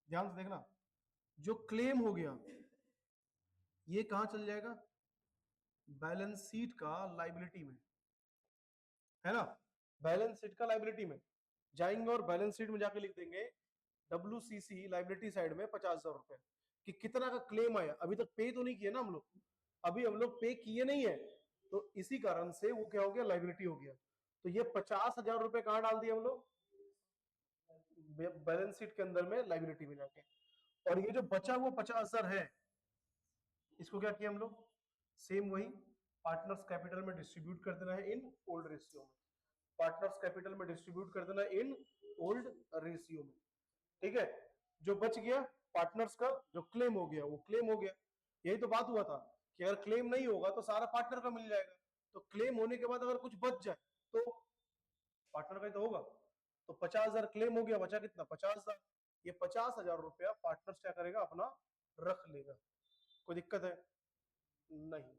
ध्यान से देखना, जो क्लेम हो गया ये कहां चल जाएगा, बैलेंस शीट का लाइबिलिटी में, है ना। बैलेंस शीट का लाइबिलिटी में जाएंगे और बैलेंस शीट में जाके लिख देंगे WCC लाइबिलिटी साइड में 50,000 रुपए, कि कितना का क्लेम आया, अभी तक पे तो नहीं किया ना हम लोग, अभी हम लोग पे किए नहीं है, तो इसी कारण से वो क्या हो गया, लाइबिलिटी हो गया। तो ये 50,000 रुपए कहां डाल दिए हम लोग, बैलेंस शीट के अंदर में लाइबिलिटी में जाके। और ये जो बचा हुआ 50,000 है, इसको क्या किया हम लोग, सेम वही पार्टनर्स कैपिटल में डिस्ट्रीब्यूट कर देना है इन ओल्ड रेशियो में, पार्टनर्स कैपिटल में डिस्ट्रीब्यूट कर देना इन ओल्ड रेशियो में, ठीक है। जो बच गया पार्टनर्स का, जो क्लेम हो गया वो क्लेम हो गया। यही तो बात हुआ था कि अगर क्लेम नहीं होगा तो सारा पार्टनर का मिल जाएगा, तो क्लेम होने के बाद अगर कुछ बच जाए तो पार्टनर का ही तो होगा। तो 50,000 क्लेम हो गया, बचा कितना, 50,000। ये 50,000 रुपया पार्टनर्स क्या करेगा, अपना रख लेगा। कोई दिक्कत है, नहीं,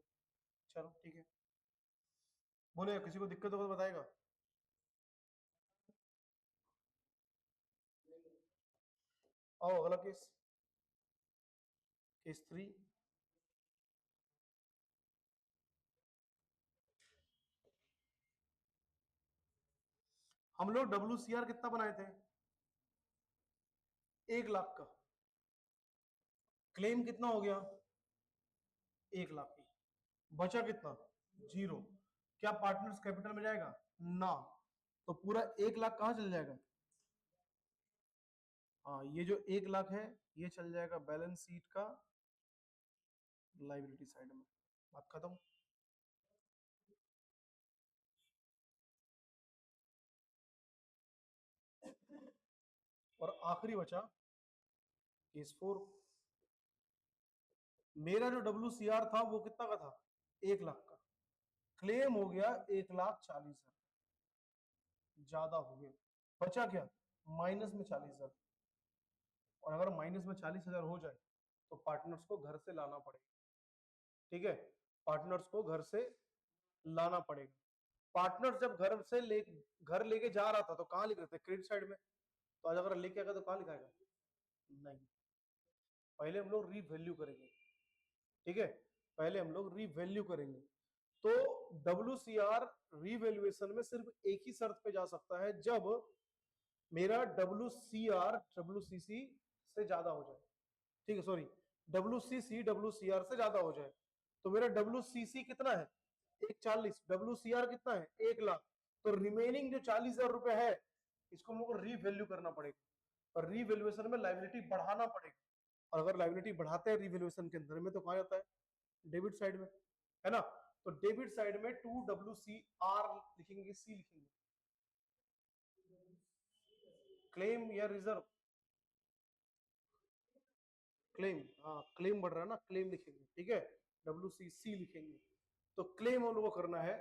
चलो ठीक है। बोले किसी को दिक्कत होगा तो बताएगा। आओ अगला केस, केस थ्री। हम लोग WCR कितना बनाए थे, 1 लाख का, क्लेम कितना हो गया, 1 लाख की, बचा कितना, जीरो। क्या पार्टनर्स कैपिटल में जाएगा, ना, तो पूरा 1 लाख कहां चल जाएगा, हाँ ये जो 1 लाख है ये चल जाएगा बैलेंस शीट का लाइबिलिटी साइड में, बात खत्म। और आखिरी बचा केस फोर। मेरा जो WCR था वो कितना का था, 1 लाख का, क्लेम हो गया 1,40,000, ज्यादा हो गया, बचा क्या, माइनस में 40,000। और अगर माइनस में 40,000 हो जाए तो पार्टनर्स को घर से लाना पड़ेगा, ठीक है। पार्टनर्स को घर से लाना पड़ेगा। पार्टनर जब घर लेके जा रहा था तो कहां लिख रहे थे, क्रेडिट साइड में, तो आज अगर लेके आएगा तो कहां लिखाएगा, नहीं, पहले हम लोग रीवैल्यू करेंगे, ठीक है, पहले हम लोग रीवैल्यू करेंगे। तो WCR रीवैल्यूएशन में सिर्फ एक ही शर्त पे जा सकता है, जब मेरा WCR WCC से ज्यादा हो जाए, ठीक है, सॉरी, WCC WCR से ज्यादा हो जाए। तो मेरा WCC कितना है 140, WCR कितना है 1 लाख, तो रिमेनिंग जो 40,000 रुपए है इसको हम लोग को रीवैल्यू करना पड़ेगा, और रीवैल्यूएशन में लायबिलिटी बढ़ाना पड़ेगा। और अगर लायबिलिटी बढ़ाते हैं रीवैल्यूएशन के अंदर में तो कहा जाता है डेबिट साइड में, है ना। तो डेबिट साइड में 2WCR लिखेंगे, सी लिखेंगे, क्लेम या रिजर्व, क्लेम, हाँ क्लेम बढ़ रहा है ना, क्लेम लिखेंगे, ठीक है, WCC लिखेंगे। तो क्लेम हम लोग को करना है,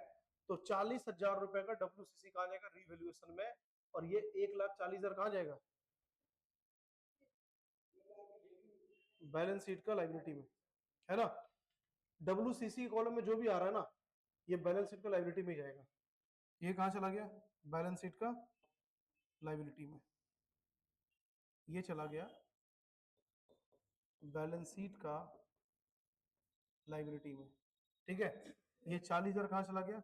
तो 40,000 रुपए का WCC कहा जाएगा रीवैल्यूएशन में, और ये 1,40,000 कहा जाएगा बैलेंस शीट का लाइबिलिटी में, है ना। WCC कॉलम में जो भी आ रहा है ना ये बैलेंस शीट का लाइबिलिटी में जाएगा। ये कहाँ चला गया बैलेंस शीट का लाइबिलिटी में, ये चला गया बैलेंस शीट का लाइबिलिटी में, ठीक है। ये 40,000 कहाँ चला गया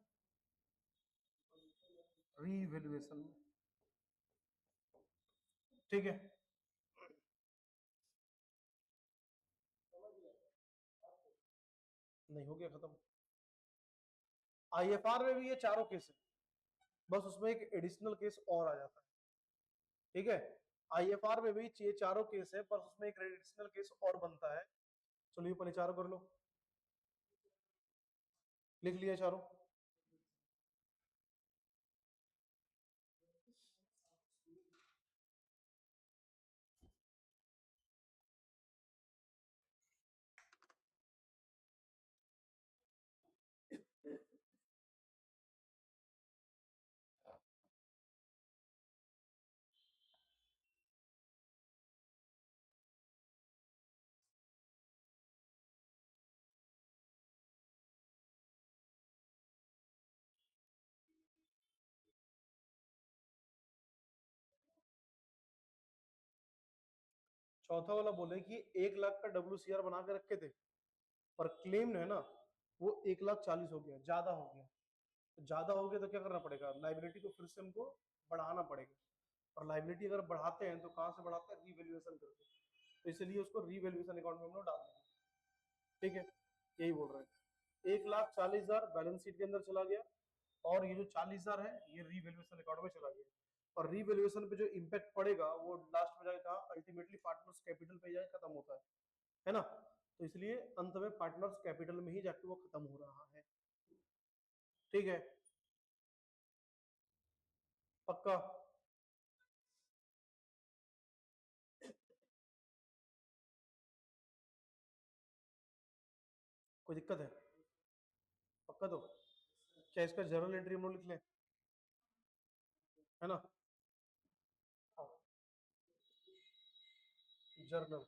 रीवैल्यूएशन में, ठीक है। नहीं हो गया खत्म। IFR में भी ये चारों केस है, बस उसमें एक एडिशनल केस और आ जाता है, ठीक है। IFR में भी ये चारों केस है, बस उसमें एक एडिशनल केस और बनता है। चलिए पहले चारों कर लो, लिख लिया चारों। चौथा वाला बोले कि 1 लाख का WCR बना के रखे थे, पर क्लेम है ना वो 1,40,000 हो गया, ज्यादा हो गया। तो ज्यादा हो गया तो क्या करना पड़ेगा, लाइबिलिटी को फिर से हमको बढ़ाना पड़ेगा। और लाइबिलिटी अगर बढ़ाते हैं तो कहाँ से बढ़ाते हैं, रीवैल्यूएशन करके। तो इसलिए उसको रीवैल्यूएशन अकाउंट में हम लोग डाल देंगे, ठीक है, यही बोल रहे हैं। 1,40,000 बैलेंस शीट के अंदर चला गया, और ये जो 40,000 है ये रीवैल्यूएशन अकाउंट में चला गया। और रीवैल्यूएशन पे जो इम्पैक्ट पड़ेगा वो लास्ट में जाएगा अल्टीमेटली पार्टनर्स कैपिटल पे जाके खत्म होता है ना। तो इसलिए अंत में पार्टनर्स कैपिटल में ही जाके वो खत्म हो रहा है, ठीक है, पक्का। कोई दिक्कत है, पक्का तो। क्या इसका जर्नल एंट्री हम लोग लिख लें, है ना, जर्नल।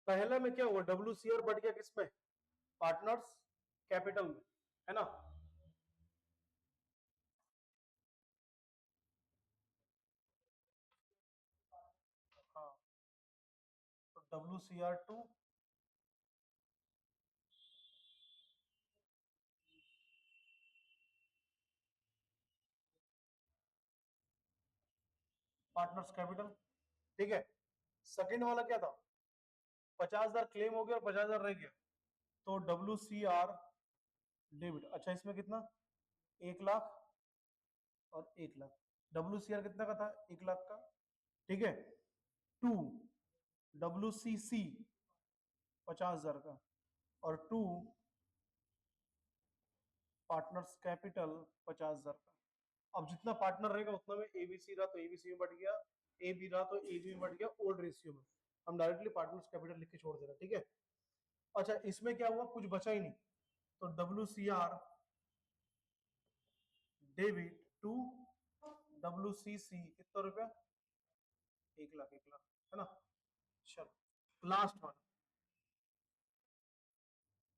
पहला में क्या हुआ, WCR बढ़ गया किसमें, पार्टनर्स कैपिटल में, है ना। हाँ, तो WCR2 पार्टनर्स कैपिटल, ठीक है। सेकंड वाला क्या था, 50,000 क्लेम हो गया और 50,000 रह गया, तो WCR डेबिट। अच्छा इसमें कितना 1 लाख और 1 लाख, WCR कितना का था 1 लाख का, ठीक है। 2 WCC 50,000 का, और 2 पार्टनर्स कैपिटल 50,000 का। अब जितना पार्टनर रहेगा उतना में ABC रहा तो ABC में बढ़ गया, AB रहा तो AB में बढ़ गया, ओल्ड रेशियो में हम डायरेक्टली पार्टनर्स कैपिटल लिख के छोड़ दे रहे, ठीक है। अच्छा इसमें क्या हुआ, कुछ बचा ही नहीं, तो WCR डेबिट टू WCC कितना रुपया 1 लाख 1 लाख, है ना। चलो लास्ट वाला,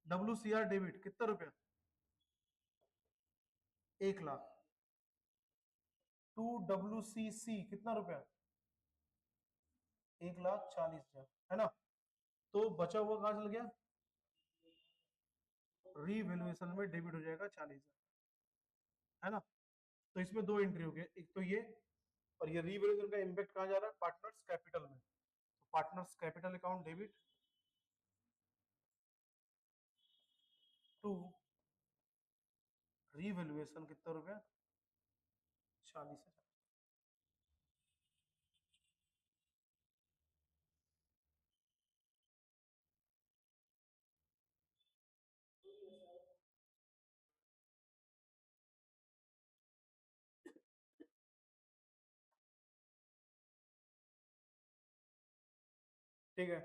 WCR डेबिट कितना रुपया, 1 लाख। टू WCC कितना रुपया, 1,40,000, है ना। तो बचा हुआ कहां चल गया, रीवैल्यूएशन में डेबिट हो जाएगा 40,000, है ना। तो इसमें दो एंट्री हो गए, एक तो ये, और ये रीवैल्यूएशन का इम्पैक्ट कहां जा रहा है, पार्टनर्स कैपिटल में। तो partners capital account debit to revaluation कितना रुपया, 40,000। ठीक है,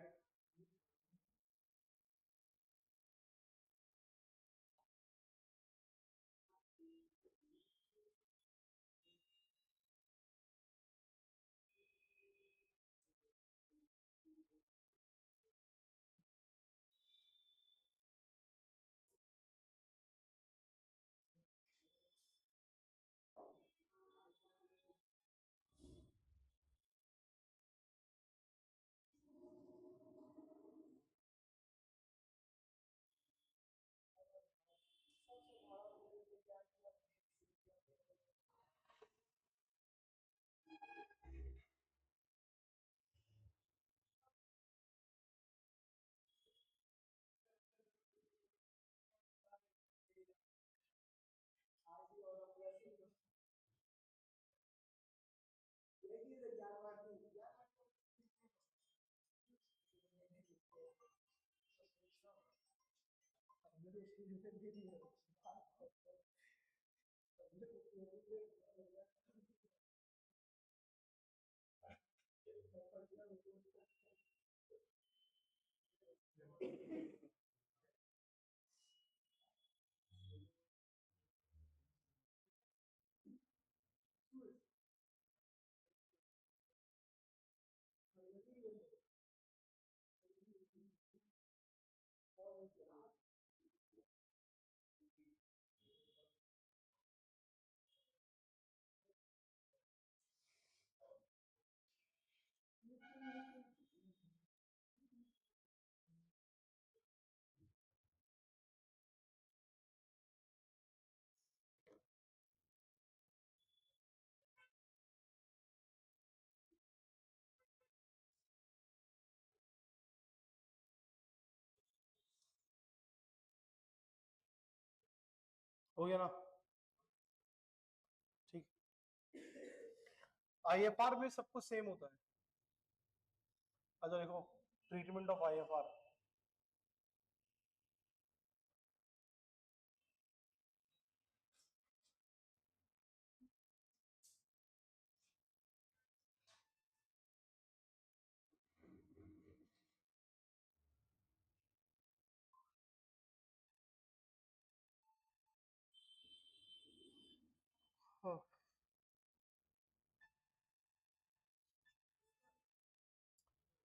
हो गया ना, ठीक। IFR में सब कुछ सेम होता है। अच्छा देखो, ट्रीटमेंट ऑफ IFR,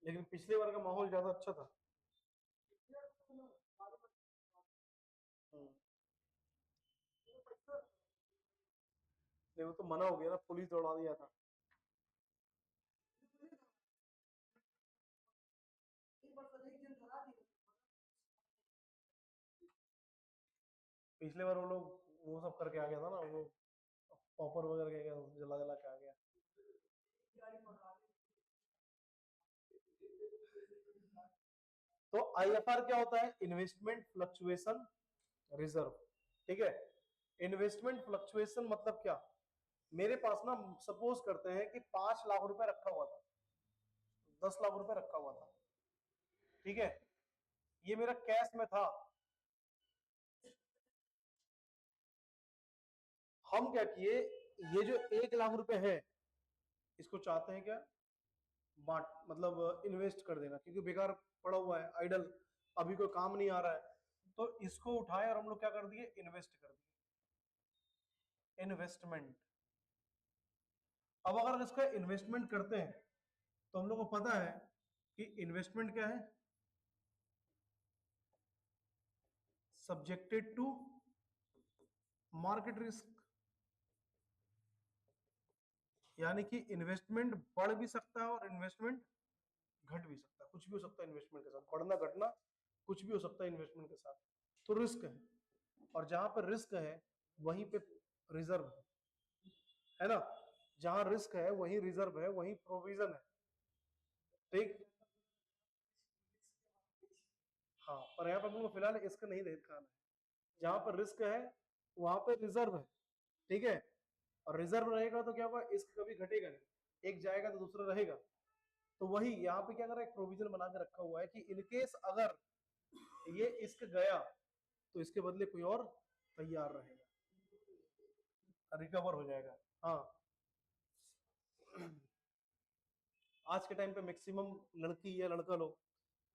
लेकिन पिछले बार का माहौल ज्यादा अच्छा था। हम्म। नहीं वो तो मना हो गया ना, पुलिस दौड़ा दिया था। पिछले बार वो लोग वो सब करके आ गया था ना, वो पॉपर वगैरह के जला जला के आ गया। तो IFR क्या होता है, इन्वेस्टमेंट फ्लक्चुएशन रिजर्व, ठीक है। इन्वेस्टमेंट फ्लक्चुएशन मतलब क्या, मेरे पास ना सपोज करते हैं कि 5 लाख रुपए रखा हुआ था, 10 लाख रुपए रखा हुआ था, ठीक है। ये मेरा कैश में था। हम क्या किए, ये जो 1 लाख रुपए है, इसको चाहते हैं क्या, बांट मतलब इन्वेस्ट कर देना, क्योंकि बेकार पड़ा हुआ है आइडल, अभी कोई काम नहीं आ रहा है। तो इसको उठाए और हम लोग क्या कर दिए, इन्वेस्ट कर दिए, इन्वेस्टमेंट। अब अगर इसका इन्वेस्टमेंट करते हैं तो हम लोग को पता है कि इन्वेस्टमेंट क्या है, सब्जेक्टेड टू मार्केट रिस्क, यानी कि इन्वेस्टमेंट बढ़ भी सकता है और इन्वेस्टमेंट घट भी सकता है, कुछ भी हो सकता है इन्वेस्टमेंट के साथ, बढ़ना घटना कुछ भी हो सकता है इन्वेस्टमेंट के साथ। तो रिस्क है, और जहां पर रिस्क है वहीं पे रिजर्व है ना, जहां रिस्क है वहीं रिजर्व है, वहीं प्रोविजन है, ठीक। हाँ, पर यहाँ पर हमको फिलहाल रिस्क नहीं दिखाना है, जहां पर रिस्क है वहां पर रिजर्व है, ठीक है। और रिजर्व रहेगा तो क्या होगा, रिस्क कभी घटेगा नहीं, एक जाएगा तो दूसरा रहेगा। तो वही यहाँ पे क्या कर रहा है, एक प्रोविजन बना के रखा हुआ है कि इनकेस अगर ये इश्क गया तो इसके बदले कोई और तैयार रहेगा, रिकवर हो जाएगा। हाँ, आज के टाइम पे मैक्सिमम लड़की या लड़का लोग,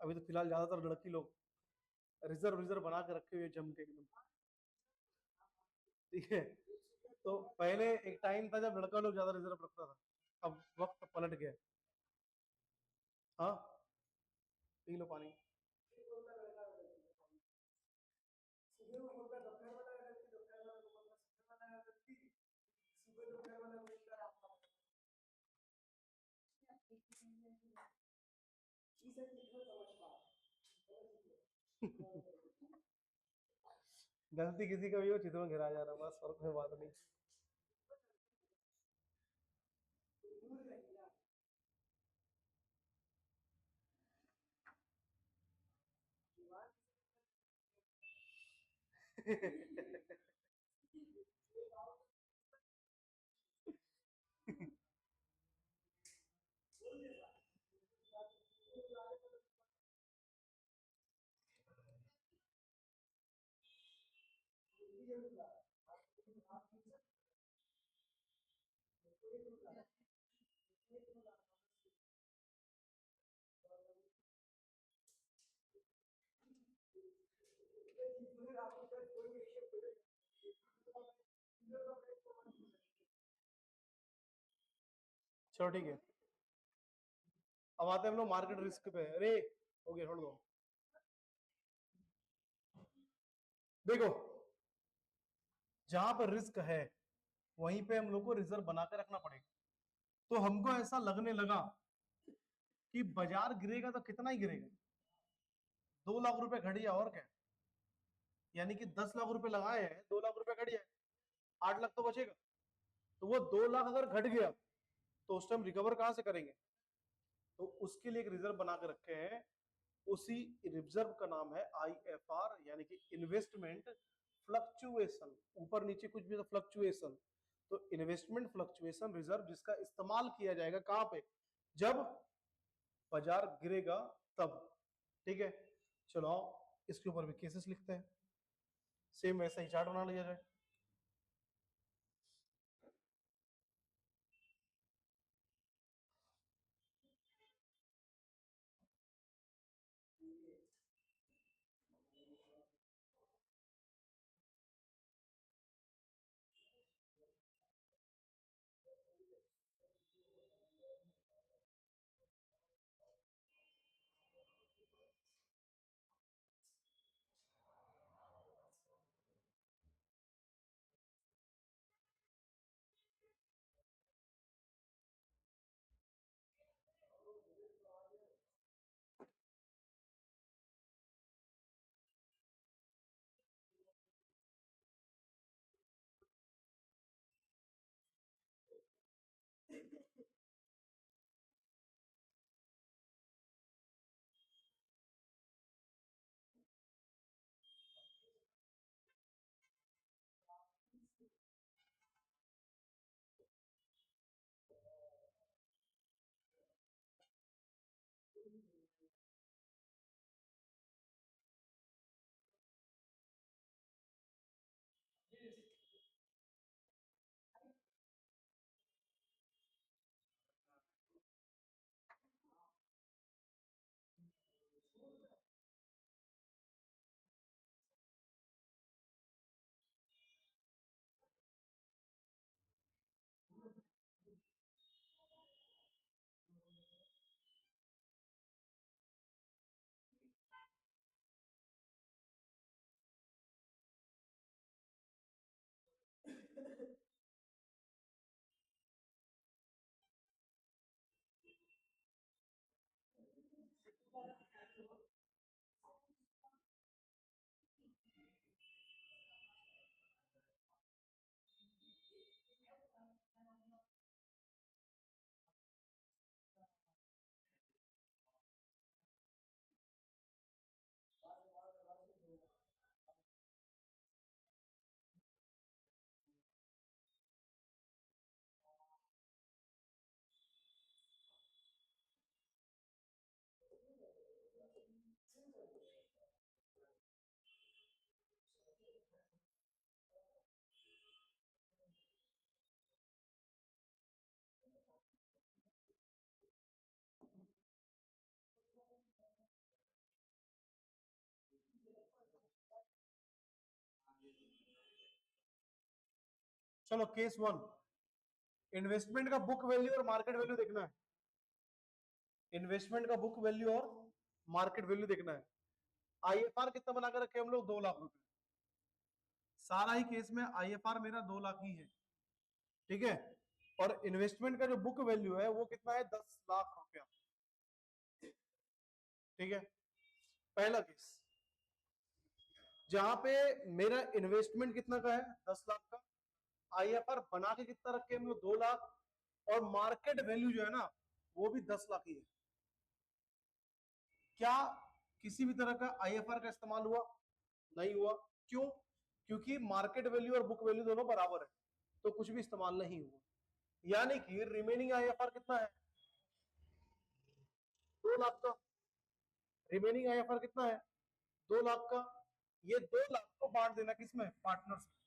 अभी तो फिलहाल ज्यादातर लड़की लोग रिजर्व रिजर्व बना के रखे हुए जम के एकदम, ठीक है। तो पहले एक टाइम था जब लड़का लोग ज्यादा रिजर्व रखता था, अब वक्त पलट गया। हाँ, पी लो पानी। गलती किसी का भी हो, चितवन गिरा जा रहा है, बस और कोई बात नहीं। चलो ठीक है, अब आते हैं हम लोग मार्केट रिस्क पे। अरे हो गया, छोड़ दो। देखो, जहां पर रिस्क है वहीं पे हम लोग को रिजर्व बना के रखना पड़ेगा। तो हमको ऐसा लगने लगा कि बाजार गिरेगा तो कितना ही गिरेगा, 2 लाख रुपए घट गया और क्या, यानी कि 10 लाख रुपए लगाए हैं, 2 लाख रुपए घट गया, 8 लाख तो बचेगा। तो वो 2 लाख अगर घट गया तो उस टाइम रिकवर कहां से करेंगे, तो उसके लिए एक रिजर्व बना के रखे हैं। उसी रिजर्व का नाम है IFR, यानी कि इन्वेस्टमेंट फ्लक्चुएशन, ऊपर नीचे कुछ भी तो फ्लक्चुएशन। तो इन्वेस्टमेंट फ्लक्चुएशन रिजर्व, जिसका इस्तेमाल किया जाएगा कहां पे, जब बाजार गिरेगा तब, ठीक है। चलो आओ, इसके ऊपर भी केसेस लिखते हैं, सेम वैसा ही चार्ट बना लिया जाए। चलो केस 1, इन्वेस्टमेंट का बुक वैल्यू और मार्केट वैल्यू देखना है। इन्वेस्टमेंट का बुक वैल्यू और मार्केट वैल्यू देखना है। आईएफआर कितना बनाकर रखे हम लोग, 2 लाख रुपए। सारा ही केस में आईएफआर मेरा 2 लाख ही है, ठीक है। और इन्वेस्टमेंट का जो बुक वैल्यू है वो कितना है, 10 लाख रुपया, ठीक है। पहला केस जहां पे मेरा इन्वेस्टमेंट कितना का है, 10 लाख का, आईएफआर बना के कितना रखे हम लोग, 2 लाख, और मार्केट वैल्यू जो है ना वो भी 10 लाख ही है। क्या किसी भी तरह का आईएफआर का इस्तेमाल हुआ? नहीं हुआ। क्यों? क्योंकि मार्केट वैल्यू और बुक वैल्यू दोनों बराबर है, तो कुछ भी इस्तेमाल नहीं हुआ। यानी कि रिमेनिंग आईएफआर कितना है, 2 लाख का। रिमेनिंग आईएफआर कितना है, 2 लाख का। ये 2 लाख को बांट देना किसमें, पार्टनर्स में।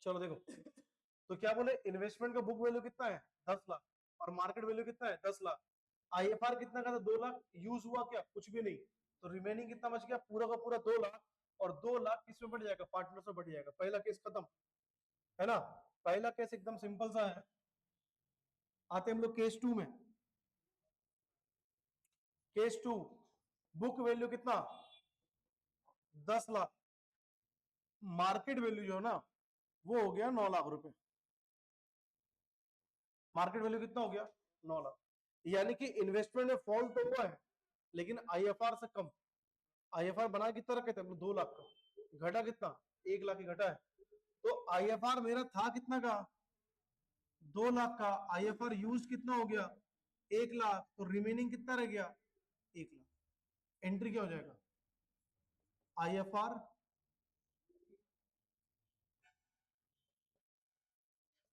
चलो देखो, तो क्या बोले, इन्वेस्टमेंट का बुक वैल्यू कितना है, 10 लाख, और मार्केट वैल्यू कितना है, 10 लाख। आईएफआर कितना का था, 2 लाख। यूज हुआ क्या, कुछ भी नहीं। तो रिमेनिंग कितना बच गया, पूरा का पूरा 2 लाख। और 2 लाख किस में बढ़ जाएगा, पार्टनर्स में बढ़ जाएगा। पहला केस खत्म, है ना। पहला केस एकदम सिंपल सा है। आते हम लोग केस 2 में। केस 2, बुक वैल्यू कितना, 10 लाख। मार्केट वैल्यू जो है ना वो हो गया 9 लाख रुपए। मार्केट वैल्यू कितना हो गया, 9 लाख। यानी कि इन्वेस्टमेंट में फॉल तो हुआ है, लेकिन आईएफआर से कम। आईएफआर बना कितना रखे थे हम लोग, 2 लाख का, घटा कितना, 1 लाख ही घटा है। तो आईएफआर मेरा था कितना का, 2 लाख का। आईएफआर यूज कितना हो गया, 1 लाख। तो रिमेनिंग कितना रह गया, 1 लाख। एंट्री क्या हो जाएगा, IFR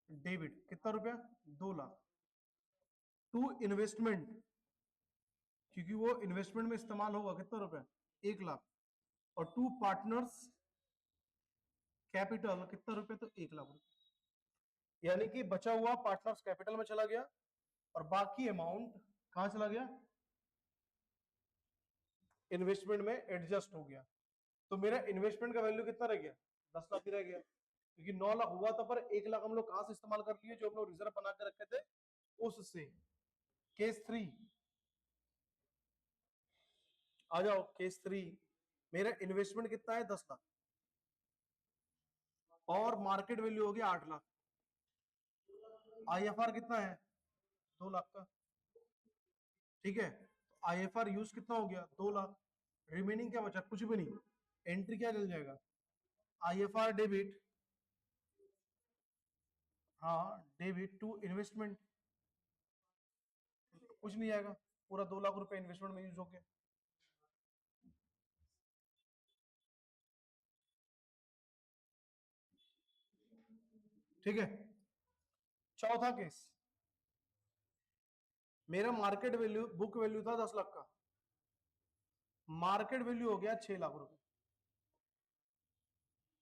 डेबिट कितना रुपया, 2 लाख, टू इन्वेस्टमेंट, क्योंकि वो इन्वेस्टमेंट में इस्तेमाल होगा कितना रुपया, 1 लाख, और टू पार्टनर्स कैपिटल कितना रुपया, तो 1 लाख रुपया। यानी कि बचा हुआ पार्टनर्स कैपिटल में चला गया और बाकी अमाउंट कहां चला गया, इन्वेस्टमेंट में एडजस्ट हो गया। तो मेरा इन्वेस्टमेंट का वैल्यू कितना रह गया, 10 लाख ही रह गया, क्योंकि 9 लाख हुआ था, पर 1 लाख हम लोग कहां से इस्तेमाल कर लिए, जो हम लोग रिजर्व बना के रखे थे उससे। केस 3 आ जाओ, केस 3, मेरा इन्वेस्टमेंट कितना है, 10 लाख, और मार्केट वैल्यू हो गया 8 लाख, IFR कितना है, 2 लाख का, ठीक है। तो IFR यूज कितना हो गया, 2 लाख, रिमेनिंग क्या बचा, कुछ भी नहीं, एंट्री क्या चल जाएगा, IFR डेबिट, हाँ डेबिट टू इन्वेस्टमेंट, कुछ नहीं आएगा, पूरा 2 लाख रुपए इन्वेस्टमेंट में यूज हो गया। ठीक है, चौथा केस, मेरा मार्केट वैल्यू, बुक वैल्यू था 10 लाख का, मार्केट वैल्यू हो गया 6 लाख रुपए,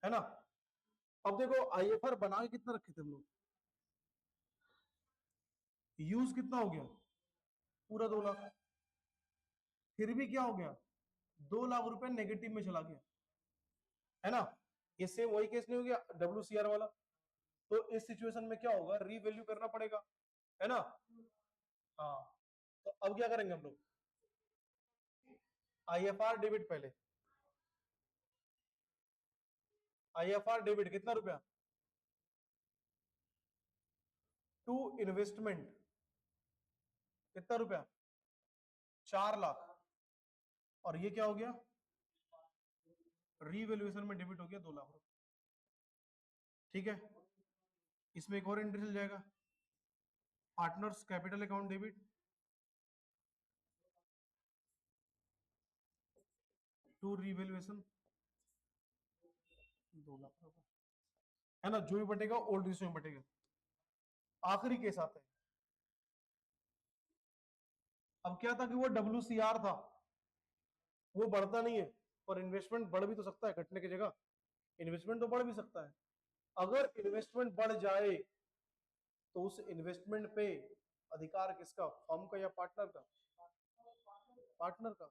है ना। अब देखो IFR बना के कितना रखे थे हम लोग, यूज कितना हो गया, पूरा 2 लाख, फिर भी क्या हो गया, 2 लाख रुपए नेगेटिव में चला गया, है ना। ये सेम वही केस नहीं हो गया WCR वाला। तो इस सिचुएशन में क्या होगा, रीवैल्यू करना पड़ेगा, है ना। हाँ, तो अब क्या करेंगे हम लोग, IFR डेबिट पहले, IFR डेबिट कितना रुपया, टू इन्वेस्टमेंट कितना रुपया, 4 लाख, और ये क्या हो गया, रीवैल्यूएशन में डेबिट हो गया 2 लाख रुपए, ठीक है। इसमें एक और एंट्री चल जाएगा, partners capital account debit to revaluation 2 lakh रुपए, है ना। जो भी बटेगा ओल्ड रेशियो में बटेगा। आखिरी केस आता है, अब क्या था कि वो WCR था, वो बढ़ता नहीं है, पर इन्वेस्टमेंट बढ़ भी तो सकता है, घटने की जगह इन्वेस्टमेंट तो बढ़ भी सकता है। अगर इन्वेस्टमेंट बढ़ जाए तो उस इन्वेस्टमेंट पे अधिकार किसका, फर्म का या पार्टनर का, पार्टनर का,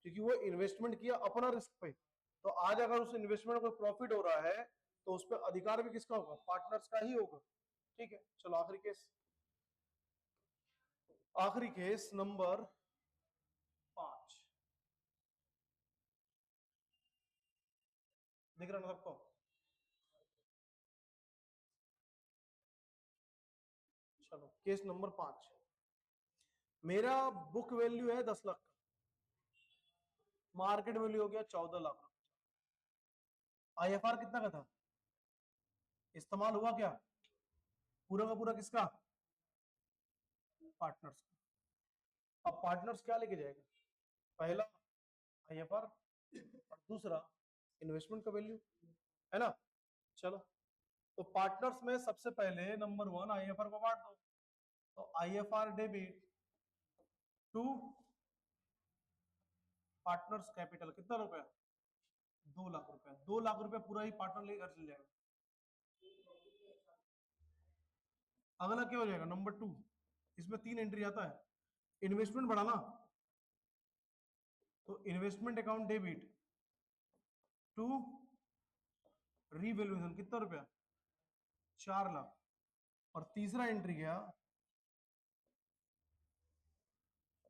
क्योंकि वो इन्वेस्टमेंट किया अपना रिस्क पे। तो आज अगर उस इन्वेस्टमेंट को प्रॉफिट हो रहा है तो उस पर अधिकार भी किसका होगा, पार्टनर्स का ही होगा, ठीक है। चलो आखिरी केस, आखिरी केस नंबर 5, दिख रहा ना सबको, चलो केस नंबर 5, मेरा बुक वैल्यू है 10 लाख का, मार्केट वैल्यू हो गया 14 लाख, IFR कितना का था, इस्तेमाल हुआ क्या, पूरा का पूरा किसका, पार्टनर्स का। अब पार्टनर्स क्या लेके जाएगा, पहला IFR और दूसरा इन्वेस्टमेंट का वैल्यू, है ना। चलो, तो पार्टनर्स में सबसे पहले नंबर 1 IFR को बांट दो, तो IFR debit to partners capital कितना रुपया, 2 लाख रुपया, 2 लाख रुपया पूरा ही पार्टनर लेकर चल जाएगा। अगला क्या हो जाएगा, नंबर 2, इसमें 3 एंट्री आता है, इन्वेस्टमेंट बढ़ाना, तो investment account debit to revaluation कितना रुपया, 4 लाख, और तीसरा एंट्री गया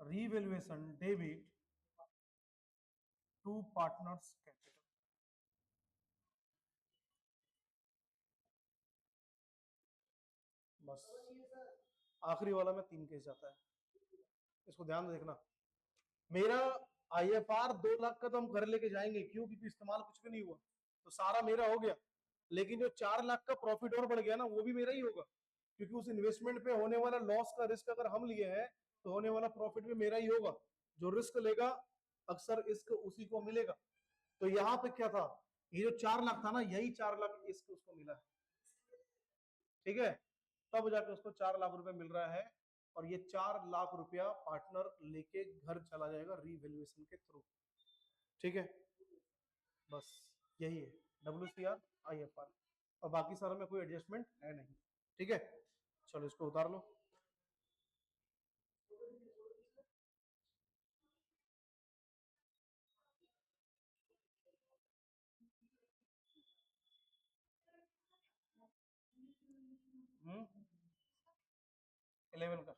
revaluation debit to partners capital. बस आखिरी वाला में 3 केस जाता है, इसको ध्यान से देखना। मेरा IFR 2 लाख का तो हम घर लेके जाएंगे, क्यों, क्योंकि इस्तेमाल कुछ भी नहीं हुआ, तो सारा मेरा हो गया। लेकिन जो 4 लाख का प्रॉफिट और बढ़ गया ना, वो भी मेरा ही होगा, क्योंकि उस इन्वेस्टमेंट पे होने वाला लॉस का रिस्क अगर हम लिए हैं तो होने वाला प्रॉफिट भी मेरा ही होगा। जो रिस्क लेगा, अक्सर इसको उसी को मिलेगा। तो यहाँ पे क्या था, ये जो 4 लाख था ना, यही 4 लाख इसको उसको मिला है, ठीक है, तब जाके उसको 4 लाख रुपए मिल रहा है। और ये 4 लाख रुपया पार्टनर लेके घर चला जाएगा रीवैल्यूएशन के थ्रू, ठीक है। बस यही है WCR IFR, और बाकी सारा में कोई एडजस्टमेंट है नहीं, ठीक है। चलो इसको उतार लो। हम्म 11 का,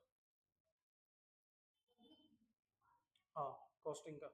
हाँ, कॉस्टिंग का।